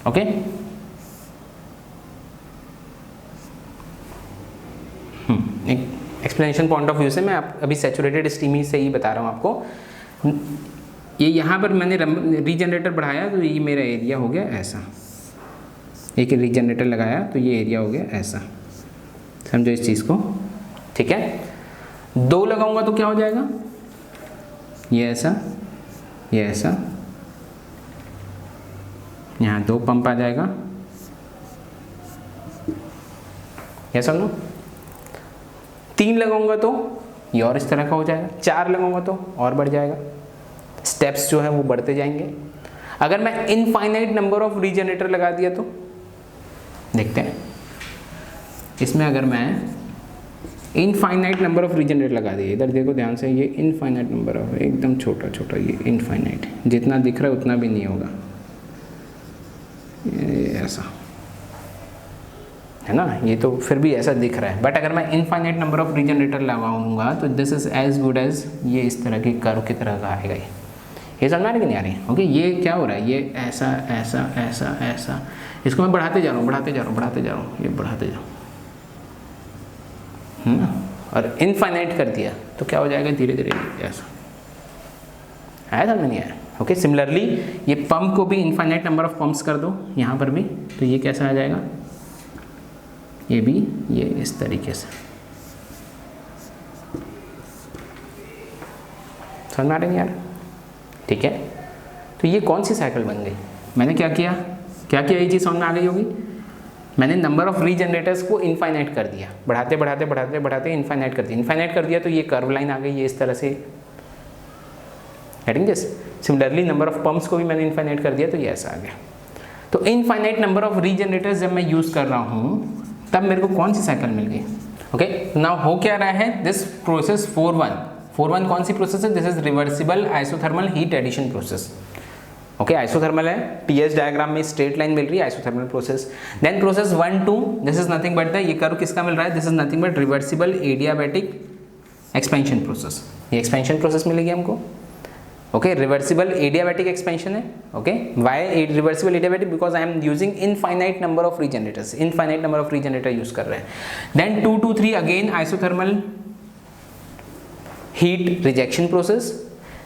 [SPEAKER 1] ओके। एक एक्सप्लेनेशन पॉइंट ऑफ व्यू से मैं अभी सैचुरेटेड स्टीम से ही बता रहा हूँ आपको। ये यहाँ पर मैंने रीजनरेटर बढ़ाया तो ये मेरा एरिया हो गया ऐसा, एक रीजनरेटर लगाया तो ये एरिया हो गया ऐसा, समझो इस चीज़ को, ठीक है। 2 लगाऊंगा तो क्या हो जाएगा, ये ऐसा, ये ऐसा, यहाँ 2 पंप आ जाएगा, ये समझो। 3 लगाऊंगा तो ये और इस तरह का हो जाएगा, 4 लगाऊंगा तो और बढ़ जाएगा, स्टेप्स जो है वो बढ़ते जाएंगे। अगर मैं इनफाइनाइट नंबर ऑफ रीजनरेटर लगा दिया तो देखते हैं इसमें, अगर मैं इनफाइनाइट नंबर ऑफ रीजनरेटर लगा दिए, इधर देखो ध्यान से, ये इनफाइनाइट नंबर ऑफ, एकदम छोटा छोटा, ये इनफाइनाइट, जितना दिख रहा है उतना भी नहीं होगा, ये ऐसा है ना, ये तो फिर भी ऐसा दिख रहा है। बट अगर मैं इनफाइनाइट नंबर ऑफ रीजनरेटर लगाऊंगा तो this is as good as ये इस तरह की कर्व की तरह का आएगा। ये समझ आ रही कि नहीं आ रही? ओके, ये क्या हो रहा है, ये ऐसा ऐसा ऐसा ऐसा, इसको मैं बढ़ाते जा रहा हूँ, बढ़ाते जा रहा हूँ, बढ़ाते जा रहा हूँ, ये बढ़ाते जा रहा हूँ, और इनफाइनाइट कर दिया तो क्या हो जाएगा, धीरे धीरे ऐसा। आया समझ नहीं आया? ओके, सिमिलरली ये पंप को भी इनफाइनाइट नंबर ऑफ पंप्स कर दो यहाँ पर भी, तो ये कैसा आ जाएगा, ये भी ये इस तरीके से। समझ में आ रहा है यार? ठीक है, तो ये कौन सी साइकिल बन गई, मैंने क्या किया, क्या किया, ये चीज़ समझ में आ गई होगी। मैंने नंबर ऑफ रीजनरेटर्स को इनफाइनाइट कर दिया, बढ़ाते बढ़ाते बढ़ाते बढ़ाते इनफाइनाइट कर दिया, इनफाइनाइट कर दिया तो ये कर्व लाइन आ गई, ये इस तरह से, getting this. Similarly number of pumps को भी मैंने इनफाइनाइट कर दिया तो ये ऐसा आ गया। तो इनफाइनाइट नंबर ऑफ रीजनरेटर्स जब मैं यूज़ कर रहा हूँ तब मेरे को कौन सी साइकिल मिल गई। ओके, नाउ हो क्या रहा है, दिस प्रोसेस 4-1 कौन सी प्रोसेस है, this is reversible isothermal heat addition process. Okay, isothermal है, टीएस डायग्राम में स्ट्रेट लाइन मिल रही है, isothermal process. Then process 1-2, this is nothing but the, ये कर्व किसका मिल रहा है, this is nothing but reversible adiabatic expansion process, ये एक्सपेंशन प्रोसेस मिलेगी हमको। ओके, रिवर्सिबल एडियाबैटिक एक्सपेंशन है। Okay, why reversible adiabatic, because I am using infinite number of रीजनरेटर्स, infinite number of regenerator use कर रहे हैं। Then 2-3 again isothermal heat rejection process.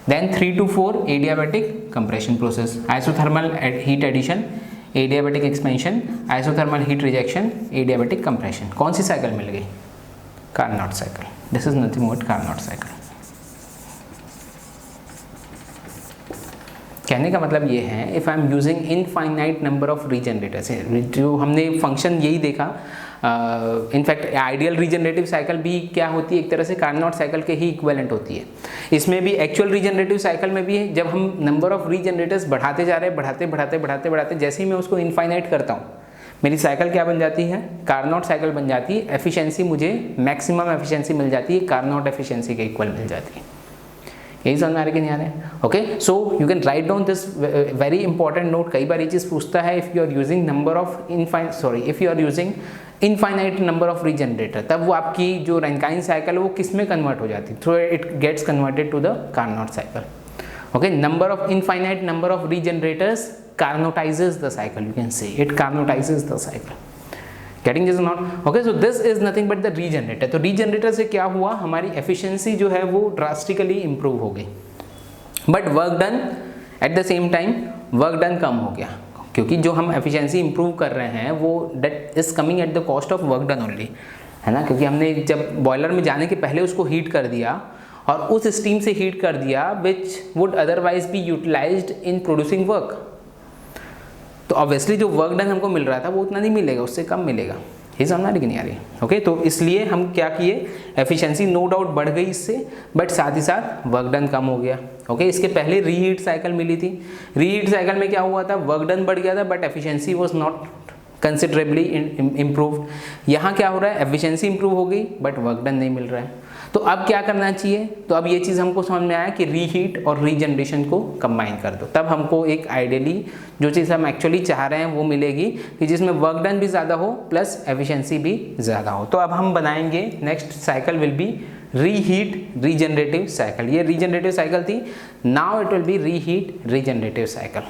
[SPEAKER 1] Then 3-4 adiabatic compression process, isothermal heat addition, adiabatic expansion, isothermal heat rejection, adiabatic compression. कौन सी साइकिल मिल गई, Carnot cycle. This is nothing but Carnot cycle. कहने का मतलब ये है, if I am using infinite number of regenerators, जो हमने फंक्शन यही देखा, इनफैक्ट आइडियल रीजनरेटिव साइकिल भी क्या होती है, एक तरह से कार्नोट साइकिल के ही इक्विवेलेंट होती है। इसमें भी एक्चुअल रीजनरेटिव साइकिल में भी है, जब हम नंबर ऑफ रीजनरेटर्स बढ़ाते जा रहे हैं, बढ़ाते बढ़ाते बढ़ाते बढ़ाते, जैसे ही मैं उसको इनफाइनाइट करता हूँ, मेरी साइकिल क्या बन जाती है, कार्नोट साइकिल बन जाती है। एफिशिएंसी मुझे मैक्सिमम एफिशिएंसी मिल जाती है, कार्नोट एफिशिएंसी के इक्वल मिल जाती है। यही समझ में आ रहा है कि नहीं आ रहा है? Okay, so you can write down this very important note. कई बार ये चीज़ पूछता है, if you are using number of if you are using infinite number of regenerator, तब वो आपकी जो रैंकाइन साइकिल है वो किस में कन्वर्ट हो जाती है, through it gets converted to the Carnot cycle. Okay, number of infinite number of regenerators carnotizes the cycle, you can say it carnotizes the cycle. Getting this or not? Okay, so this is nothing but the regenerator. तो regenerator से क्या हुआ, हमारी efficiency जो है वो drastically improve हो गई, but work done at the same time work done कम हो गया, क्योंकि जो हम efficiency improve कर रहे हैं वो that is coming at the cost of work done only, है ना, क्योंकि हमने जब बॉयलर में जाने के पहले उसको हीट कर दिया और उस स्टीम से हीट कर दिया which would otherwise be utilized in producing work, तो ऑब्वियसली जो वर्क डन हमको मिल रहा था वो उतना नहीं मिलेगा, उससे कम मिलेगा। ये समझ आ रही कि नहीं आ रही? ओके, तो इसलिए हम क्या किए, एफिशिएंसी नो डाउट बढ़ गई इससे, बट साथ ही साथ वर्क डन कम हो गया। ओके, इसके पहले रीहीट साइकिल मिली थी, रीहीट साइकिल में क्या हुआ था, वर्क डन बढ़ गया था but efficiency was not considerably improved. यहाँ क्या हो रहा है, एफिशिएंसी इंप्रूव हो गई बट वर्क डन नहीं मिल रहा है। तो अब क्या करना चाहिए, तो अब ये चीज़ हमको समझ में आया कि रीहीट और रीजनरेशन को कंबाइन कर दो, तब हमको एक आइडियली जो चीज़ हम एक्चुअली चाह रहे हैं वो मिलेगी, कि जिसमें वर्क डन भी ज़्यादा हो प्लस एफिशिएंसी भी ज़्यादा हो। तो अब हम बनाएंगे next cycle will be reheat regenerative cycle. ये रीजनरेटिव साइकिल थी, now it will be reheat regenerative cycle.